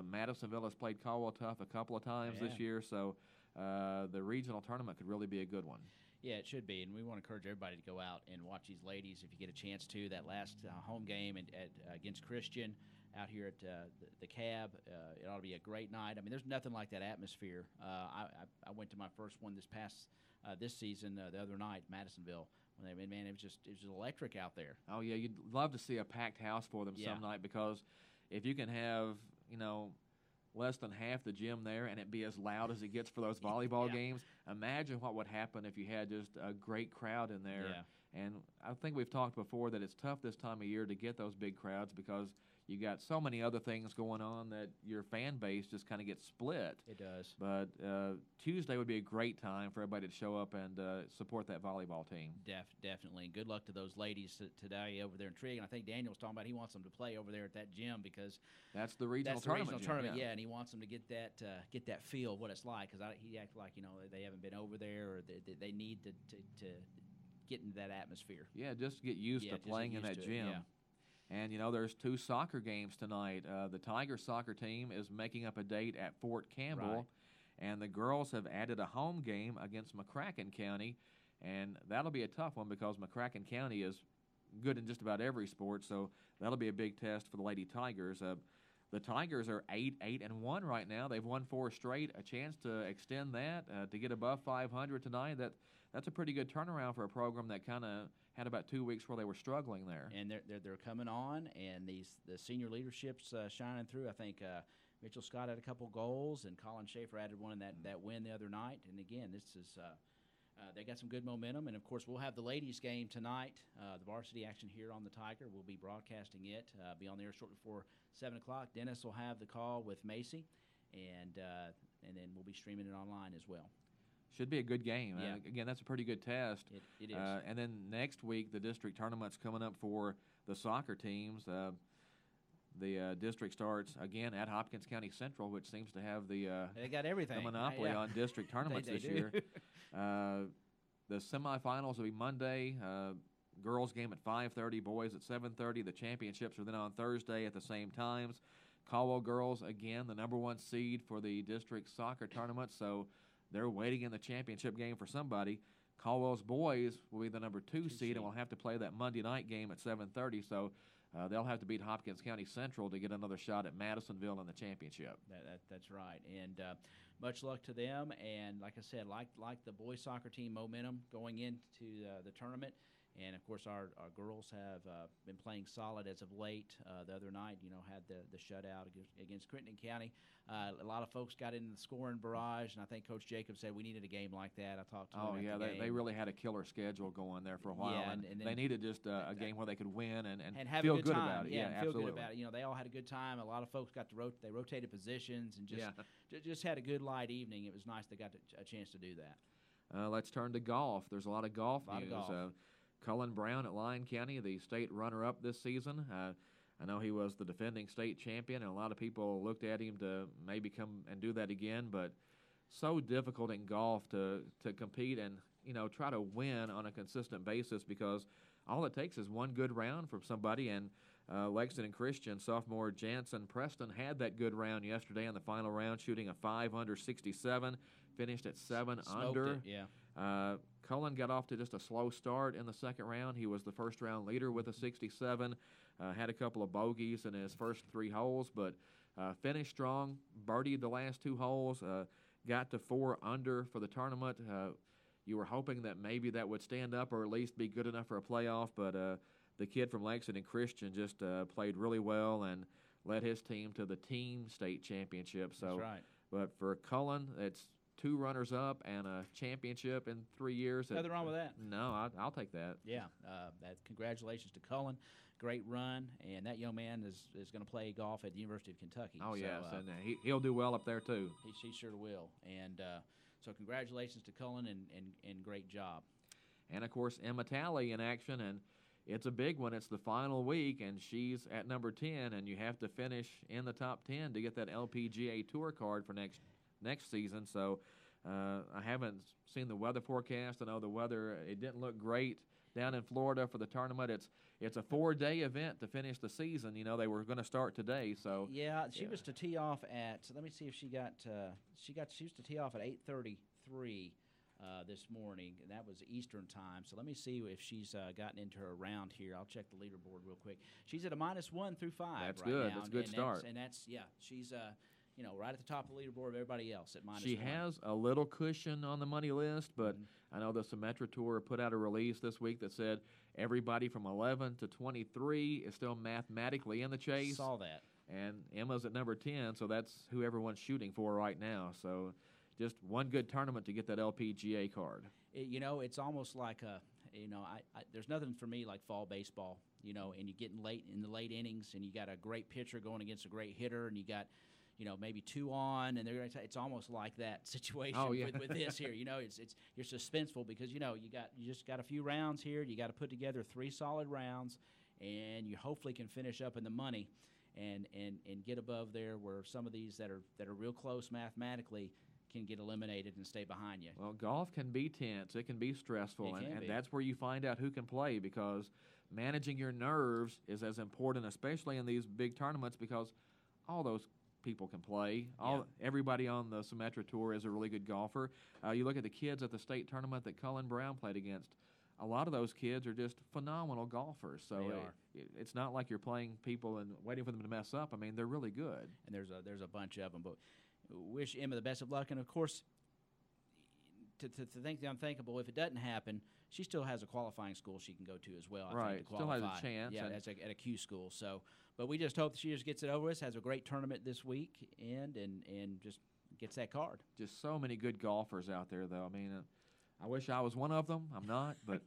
Madisonville has played Caldwell tough a couple of times this year. So the regional tournament could really be a good one. Yeah, it should be, and we want to encourage everybody to go out and watch these ladies if you get a chance to. That last home game against Christian out here at the Cab, it ought to be a great night. I mean, there's nothing like that atmosphere. I went to my first one this season the other night, Madisonville. Man, it was electric out there. Oh yeah, you'd love to see a packed house for them some night, because if you can have less than half the gym there and it be as loud as it gets for those volleyball games, imagine what would happen if you had just a great crowd in there. And I think we've talked before that it's tough this time of year to get those big crowds because you got so many other things going on that your fan base just kind of gets split. It does. But Tuesday would be a great time for everybody to show up and support that volleyball team. Definitely. And good luck to those ladies today over there in Trigg. And I think Daniel's talking about he wants them to play over there at that gym because that's the regional tournament. Yeah, and he wants them to get that feel of what it's like, because he acted like they haven't been over there, or they need to get into that atmosphere. Yeah, just get used to playing in that gym. And, there's 2 soccer games tonight. The Tiger soccer team is making up a date at Fort Campbell, and the girls have added a home game against McCracken County, and that'll be a tough one because McCracken County is good in just about every sport, so that'll be a big test for the Lady Tigers. The Tigers are 8-1 right now. They've won 4 straight. A chance to extend that, to get above 500 tonight. That's a pretty good turnaround for a program that kind of had about 2 weeks where they were struggling there. And they're coming on, and the senior leadership's shining through. I think Mitchell Scott had a couple goals, and Colin Schaefer added one in that win the other night. And again, this is they got some good momentum. And of course, we'll have the ladies' game tonight. The varsity action here on the Tiger. We'll be broadcasting it. Be on the air shortly before 7 o'clock. Dennis will have the call with Macy, and then we'll be streaming it online as well. Should be a good game. Again, that's a pretty good test. It is. And then next week, the district tournament's coming up for the soccer teams. The district starts, again, at Hopkins County Central, which seems to have they got everything. the monopoly on district tournaments this year. The semifinals will be Monday. Girls game at 5:30, boys at 7:30. The championships are then on Thursday at the same times. Caldwell girls, again, the #1 seed for the district soccer tournament, so they're waiting in the championship game for somebody. Caldwell's boys will be the #2 seed and will have to play that Monday night game at 7:30. So they'll have to beat Hopkins County Central to get another shot at Madisonville in the championship. That's right. And much luck to them. And like I said, like the boys soccer team, momentum going into the tournament. And, of course, our girls have been playing solid as of late. The other night, had the shutout against Crittenden County. A lot of folks got into the scoring barrage, and I think Coach Jacobs said we needed a game like that. I talked to him after the game. They really had a killer schedule going there for a while, and they needed just a game where they could win and have feel a good time. About it. Yeah, absolutely. Feel good about it. They all had a good time. A lot of folks got to they rotated positions and just had a good light evening. It was nice they got a chance to do that. Let's turn to golf. There's a lot of golf news. Cullen Brown at Lyon County, the state runner-up this season. I know he was the defending state champion, and a lot of people looked at him to maybe come and do that again, but so difficult in golf to compete and, try to win on a consistent basis, because all it takes is one good round from somebody, and Lexington Christian sophomore Jansen Preston had that good round yesterday in the final round, shooting a 5 under 67, finished at 7 under. Cullen got off to just a slow start in the second round. He was the first round leader with a 67, had a couple of bogeys in his first 3 holes, but finished strong, birdied the last 2 holes, got to 4 under for the tournament. You were hoping that maybe that would stand up or at least be good enough for a playoff, but the kid from Lexington Christian just played really well and led his team to the team state championship. So, that's right. But for Cullen, it's 2 runners-up and a championship in 3 years. Nothing wrong with that. No, I'll take that. Yeah, congratulations to Cullen. Great run, and that young man is going to play golf at the University of Kentucky. Oh, yes, and he'll do well up there, too. He sure will. And so congratulations to Cullen, and great job. And, of course, Emma Talley in action, and it's a big one. It's the final week, and she's at number 10, and you have to finish in the top 10 to get that LPGA Tour card for next season. So I haven't seen the weather forecast. I know the weather, it didn't look great down in Florida for the tournament. It's a 4-day event to finish the season. You know, they were going to start today, so yeah, she was to tee off at. Let me see if she was to tee off at 8:33 this morning, and that was Eastern time. So let me see if she's gotten into her round here. I'll check the leaderboard real quick. She's at a -1 through 5. That's right good. now, That's a good start. She's right at the top of the leaderboard of everybody else at -1. She has a little cushion on the money list, but I know the Symetra Tour put out a release this week that said everybody from 11 to 23 is still mathematically in the chase. Saw that. And Emma's at number 10, so that's who everyone's shooting for right now. So just one good tournament to get that LPGA card. It's almost like there's nothing for me like fall baseball, and you get in the late innings, and you got a great pitcher going against a great hitter, and you got maybe 2 on, and it's almost like that situation with this here. You're suspenseful because you just got a few rounds here. You got to put together 3 solid rounds, and you hopefully can finish up in the money, and get above there where some of these that are real close mathematically can get eliminated and stay behind you. Well, golf can be tense. It can be stressful, and that's where you find out who can play, because managing your nerves is as important, especially in these big tournaments, because all those people can play. Everybody on the Symetra Tour is a really good golfer. You look at the kids at the state tournament that Cullen Brown played against. A lot of those kids are just phenomenal golfers. So it's not like you're playing people and waiting for them to mess up. I mean, they're really good. And there's a bunch of them. But wish Emma the best of luck. And of course, to think the unthinkable, if it doesn't happen, she still has a qualifying school she can go to as well. I think, to still has qualify. a chance. Yeah, that's at a Q school. So, but we just hope that she just gets it over with, has a great tournament this week, and just gets that card. Just so many good golfers out there, though. I mean, I wish I was one of them. I'm not, but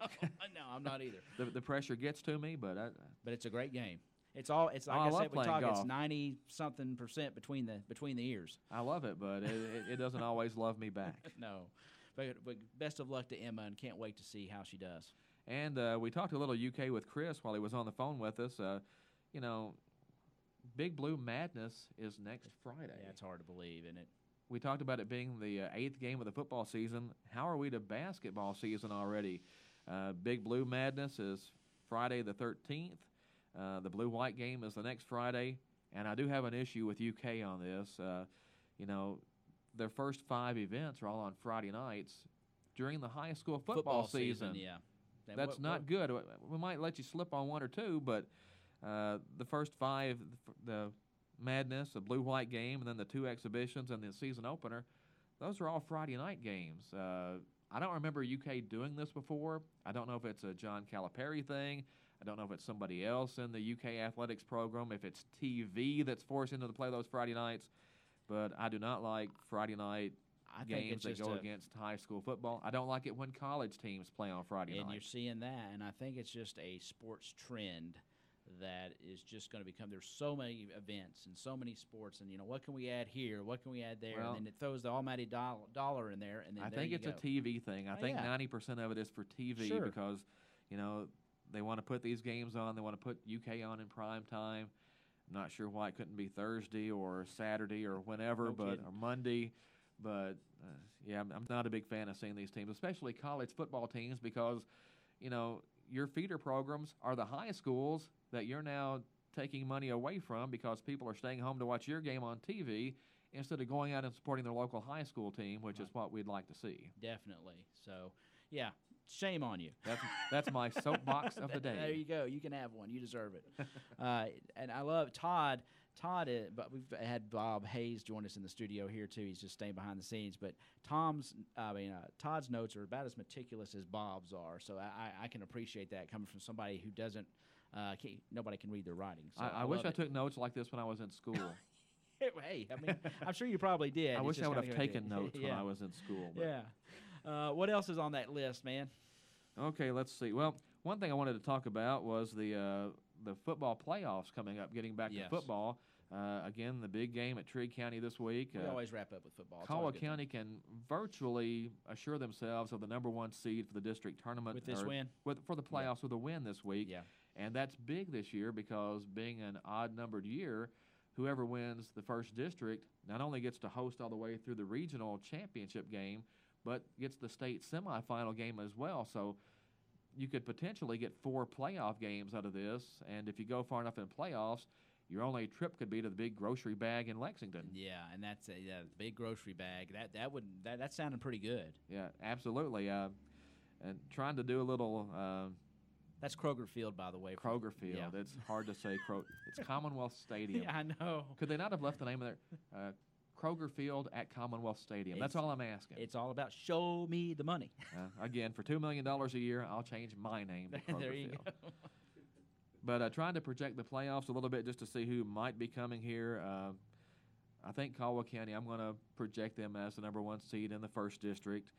no, I'm not either. The pressure gets to me, but it's a great game. It's like I said, we talk. It's 90-something% between the ears. I love it, but it doesn't always love me back. No. But best of luck to Emma, and can't wait to see how she does. And we talked a little UK with Chris while he was on the phone with us. Big Blue Madness is next Friday. Yeah, it's hard to believe, isn't it? We talked about it being the 8th game of the football season. How are we to basketball season already? Big Blue Madness is Friday the 13th. The blue-white game is the next Friday. And I do have an issue with UK on this. Their first 5 events are all on Friday nights during the high school football season. Yeah. That's not good. We might let you slip on 1 or 2, but the first 5, the Madness, the blue-white game, and then the 2 exhibitions and the season opener, those are all Friday night games. I don't remember UK doing this before. I don't know if it's a John Calipari thing. I don't know if it's somebody else in the UK athletics program, if it's TV that's forcing them to play those Friday nights. But I do not like Friday night games that go against high school football. I don't like it when college teams play on Friday night. And you're seeing that, and I think it's just a sports trend that is just going to become. There's so many events and so many sports, and what can we add here? What can we add there? Well, and then it throws the almighty dollar in there. And then I think it's a TV thing. I think 90% of it is for TV because they want to put these games on. They want to put UK on in prime time. I'm not sure why it couldn't be Thursday or Saturday or whenever, or Monday. But, I'm not a big fan of seeing these teams, especially college football teams, because, your feeder programs are the high schools that you're now taking money away from because people are staying home to watch your game on TV instead of going out and supporting their local high school team, which is what we'd like to see. Definitely. So, shame on you. That's my soapbox of the day. There you go. You can have one. You deserve it. And I love Todd. But we've had Bob Hayes join us in the studio here too. He's just staying behind the scenes. But Todd's notes are about as meticulous as Bob's are. So I can appreciate that coming from somebody who doesn't. Nobody can read their writing. So I wish I took notes like this when I was in school. Hey, I'm sure you probably did. I wish I would have taken notes when I was in school. But. Yeah. What else is on that list, man? Okay, let's see. Well, one thing I wanted to talk about was the football playoffs coming up, getting back to football. Again, the big game at Trigg County this week. We always wrap up with football. Colwell County can virtually assure themselves of the #1 seed for the district tournament. With this win? For the playoffs with a win this week. Yeah. And that's big this year because being an odd-numbered year, whoever wins the first district not only gets to host all the way through the regional championship game, but gets the state semifinal game as well. So you could potentially get 4 playoff games out of this, and if you go far enough in playoffs, your only trip could be to the big grocery bag in Lexington. Yeah, and that's the big grocery bag. That sounded pretty good. Yeah, absolutely. And trying to do a little. That's Kroger Field, by the way. Kroger Field. Yeah. It's hard to say. It's Commonwealth Stadium. Yeah, I know. Could they not have left the name of their Kroger Field at Commonwealth Stadium? That's all I'm asking. It's all about show me the money. Again, for $2 million a year, I'll change my name to Kroger There you Field. go. But trying to project the playoffs a little bit just to see who might be coming here. I think Caldwell County, I'm going to project them as the number 1 seed in the first district.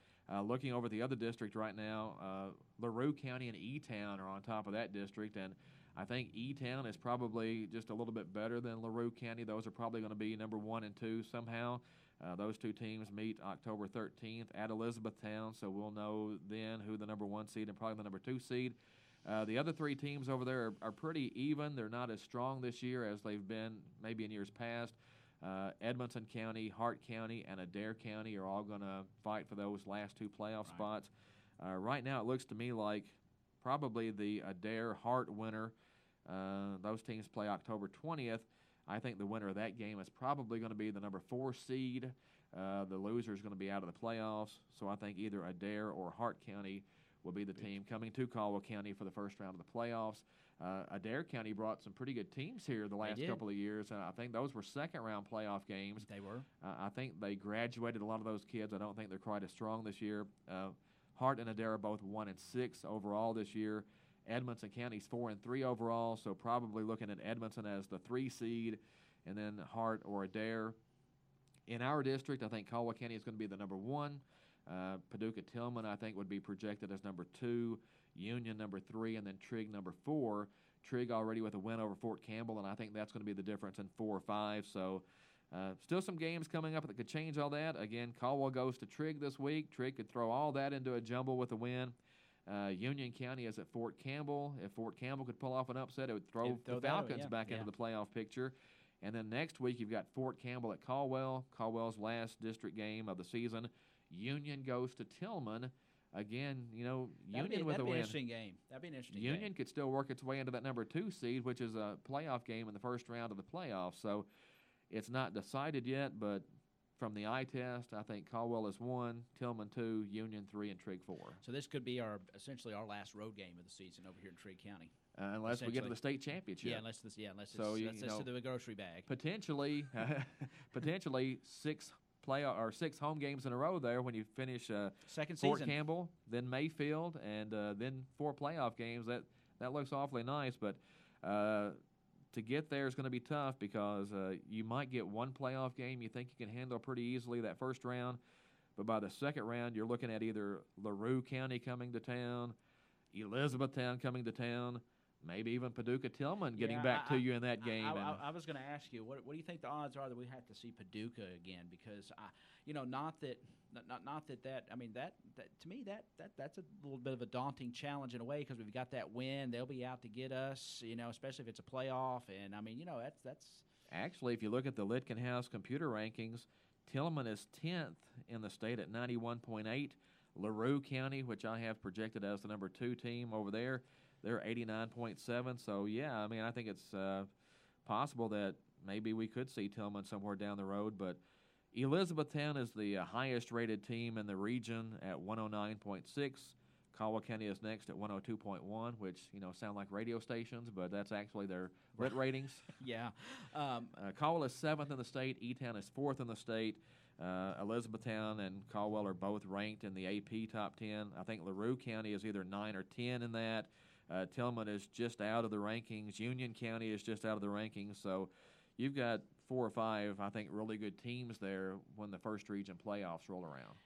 Looking over the other district right now, LaRue County and E-Town are on top of that district, and I think E-Town is probably just a little bit better than LaRue County. Those are probably going to be number 1 and 2 somehow. Those 2 teams meet October 13th at Elizabethtown, so we'll know then who the number 1 seed and probably the number 2 seed. The other 3 teams over there are pretty even. They're not as strong this year as they've been maybe in years past. Edmonson County, Hart County, and Adair County are all going to fight for those last 2 playoff spots. Right now it looks to me like probably the Adair-Hart winner. Those teams play October 20th. I think the winner of that game is probably going to be the number 4 seed. The loser is going to be out of the playoffs. So I think either Adair or Hart County will be the team coming to Caldwell County for the first round of the playoffs. Adair County brought some pretty good teams here the last couple of years. I think those were second-round playoff games. They were. I think they graduated a lot of those kids. I don't think they're quite as strong this year. Hart and Adair are both 1-6 overall this year. Edmonson County's 4-3 overall, so probably looking at Edmonson as the 3 seed, and then Hart or Adair. In our district, I think Caldwell County is going to be the number 1. Paducah-Tillman, I think, would be projected as number 2, Union number 3, and then Trigg number 4. Trigg already with a win over Fort Campbell, and I think that's going to be the difference in 4 or 5. So still some games coming up that could change all that. Again, Caldwell goes to Trigg this week. Trigg could throw all that into a jumble with a win. Union County is at Fort Campbell. If Fort Campbell could pull off an upset, it would throw the Falcons back into the playoff picture. And then next week you've got Fort Campbell at Caldwell, Caldwell's last district game of the season. Union goes to Tillman. Again, Union with a win. That'd be an interesting game. That'd be an interesting game. Union could still work its way into that number 2 seed, which is a playoff game in the first round of the playoffs. So it's not decided yet, but from the eye test, I think Caldwell is 1, Tillman 2, Union 3, and Trigg 4. So this could be essentially our last road game of the season over here in Trigg County. Unless we get to the state championship. Yeah, unless it's to the grocery bag. Potentially 6 home games in a row there when you finish second Fort season. Campbell, then Mayfield, and then 4 playoff games. That looks awfully nice, but to get there is going to be tough because you might get 1 playoff game you think you can handle pretty easily that first round, but by the second round you're looking at either LaRue County coming to town, Elizabethtown coming to town, maybe even Paducah-Tillman getting back to you in that game. I was going to ask you, what do you think the odds are that we have to see Paducah again? Because to me that's a little bit of a daunting challenge in a way because we've got that win. They'll be out to get us, especially if it's a playoff. And that's actually, if you look at the Litkin House computer rankings, Tillman is 10th in the state at 91.8. LaRue County, which I have projected as the number 2 team over there, they're 89.7. So, yeah, I think it's possible that maybe we could see Tillman somewhere down the road. But Elizabethtown is the highest-rated team in the region at 109.6. Caldwell County is next at 102.1, which, sound like radio stations, but that's actually their lit ratings. Yeah. Caldwell is 7th in the state. E-Town is 4th in the state. Elizabethtown and Caldwell are both ranked in the AP top 10. I think LaRue County is either 9 or 10 in that. Tillman is just out of the rankings. Union County is just out of the rankings. So you've got 4 or 5, I think, really good teams there when the first region playoffs roll around.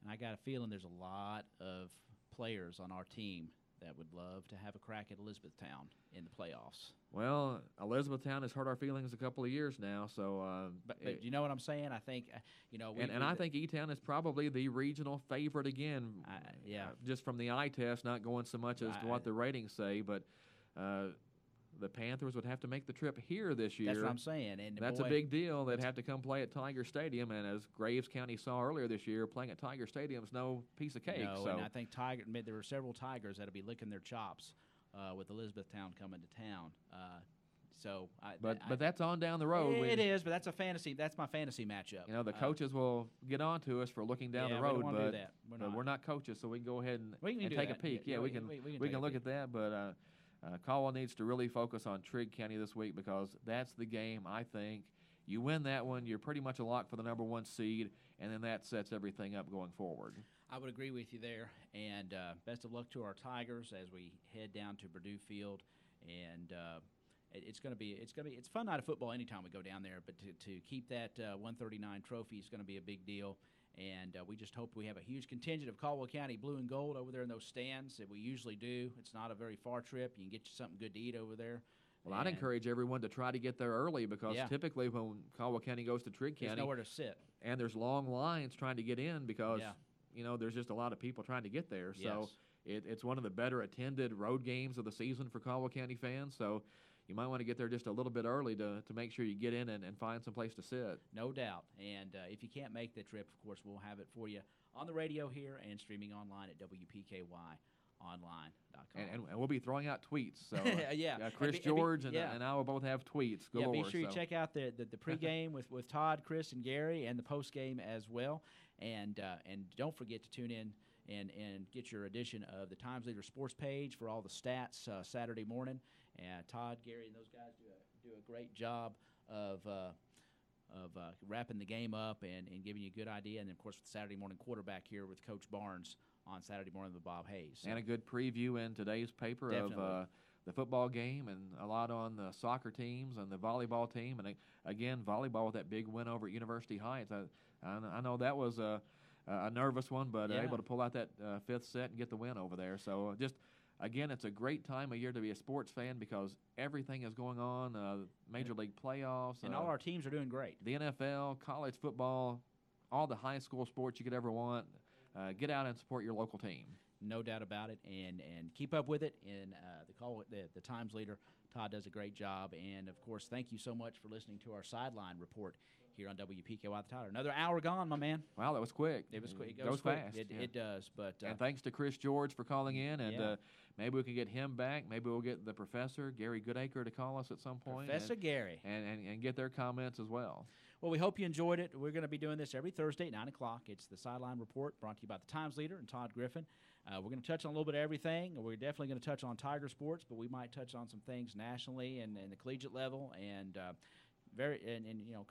And I got a feeling there's a lot of players on our team that would love to have a crack at Elizabethtown in the playoffs. Well, Elizabethtown has hurt our feelings a couple of years now, so. But you know what I'm saying? I think, I think E-Town is probably the regional favorite again. Yeah. Just from the eye test, not going so much as what the ratings say, but the Panthers would have to make the trip here this year. That's what I'm saying. And that's boy, a big deal. They'd have to come play at Tiger Stadium, and as Graves County saw earlier this year, playing at Tiger Stadium is no piece of cake. No, so. and I think there were several Tigers that'll be licking their chops with Elizabethtown coming to town. But that's on down the road. It is, but that's a fantasy. That's my fantasy matchup. You know, the coaches will get on to us for looking down the road, we don't but, do that. we're not coaches, so we can go ahead and take a peek. Yeah, we can look at that, but Caldwell needs to really focus on Trigg County this week because that's the game, I think. You win that one, you're pretty much a lock for the number 1 seed, and then that sets everything up going forward. I would agree with you there, and best of luck to our Tigers as we head down to Purdue Field, and it's a fun night of football anytime we go down there, but to keep that 139 trophy is going to be a big deal, and we just hope we have a huge contingent of Caldwell County blue and gold over there in those stands that we usually do. It's not a very far trip. You can get you something good to eat over there. Well, I'd encourage everyone to try to get there early because typically when Caldwell County goes to Trigg County, there's nowhere to sit. And there's long lines trying to get in because, there's just a lot of people trying to get there. So it's one of the better attended road games of the season for Caldwell County fans. So you might want to get there just a little bit early to make sure you get in and find some place to sit. No doubt. And if you can't make the trip, of course, we'll have it for you on the radio here and streaming online at WPKYonline.com. And we'll be throwing out tweets. So Chris George and I will both have tweets galore. Be sure you check out the pregame with Todd, Chris, and Gary, and the postgame as well. And don't forget to tune in and get your edition of the Times Leader Sports page for all the stats Saturday morning. And Todd, Gary, and those guys do a great job of wrapping the game up and giving you a good idea. And, of course, with the Saturday morning quarterback here with Coach Barnes on Saturday morning with Bob Hayes. So. And a good preview in today's paper of the football game and a lot on the soccer teams and the volleyball team. And, again, volleyball with that big win over at University Heights. I know that was a nervous one, but able to pull out that 5th set and get the win over there. So just – again, it's a great time of year to be a sports fan because everything is going on, Major League playoffs. And all our teams are doing great. The NFL, college football, all the high school sports you could ever want. Get out and support your local team. No doubt about it, and keep up with it. And the Times Leader, Todd, does a great job. And, of course, thank you so much for listening to our Sideline Report here on WPKY the Tyler. Another hour gone, my man. Wow, that was quick. It was quick. It goes fast. It does. But and thanks to Chris George for calling in, and maybe we can get him back. Maybe we'll get the professor, Gary Goodacre, to call us at some point. Professor Gary. And get their comments as well. Well, we hope you enjoyed it. We're going to be doing this every Thursday at 9 o'clock. It's the Sideline Report brought to you by the Times Leader and Todd Griffin. We're going to touch on a little bit of everything. We're definitely going to touch on Tiger sports, but we might touch on some things nationally and the collegiate level and very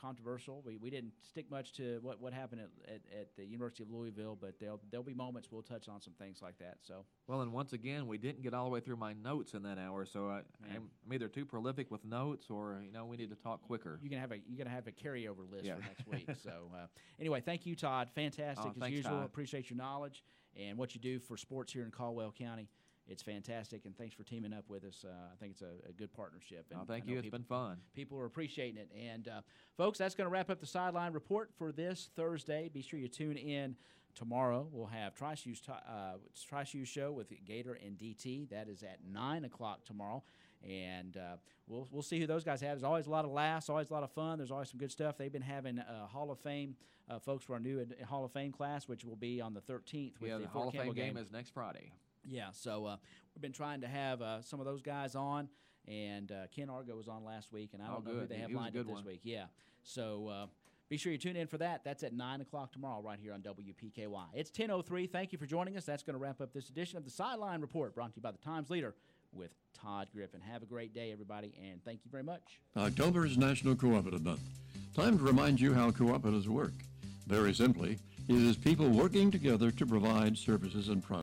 controversial. We didn't stick much to what happened at the University of Louisville, but there'll be moments we'll touch on some things like that. So well, and once again, we didn't get all the way through my notes in that hour, so I'm either too prolific with notes or we need to talk quicker. You're gonna have a carryover list for next week. So anyway, thank you, Todd. Fantastic as usual. Todd. Appreciate your knowledge and what you do for sports here in Caldwell County. It's fantastic, and thanks for teaming up with us. I think it's a good partnership. And thank you. It's been fun. People are appreciating it. And, folks, that's going to wrap up the Sideline Report for this Thursday. Be sure you tune in tomorrow. We'll have Tri-Shoes Show with Gator and DT. That is at 9 o'clock tomorrow. And we'll see who those guys have. There's always a lot of laughs, always a lot of fun. There's always some good stuff. They've been having Hall of Fame folks for our new Hall of Fame class, which will be on the 13th. With the Hall of Fame game is next Friday. Yeah, so we've been trying to have some of those guys on, and Ken Argo was on last week, and I don't know who they have lined up this week. Yeah, so be sure you tune in for that. That's at 9 o'clock tomorrow right here on WPKY. It's 10:03. Thank you for joining us. That's going to wrap up this edition of the Sideline Report brought to you by the Times Leader with Todd Griffin. Have a great day, everybody, and thank you very much. October is National Cooperative Month. Time to remind you how cooperatives work. Very simply, it is people working together to provide services and products.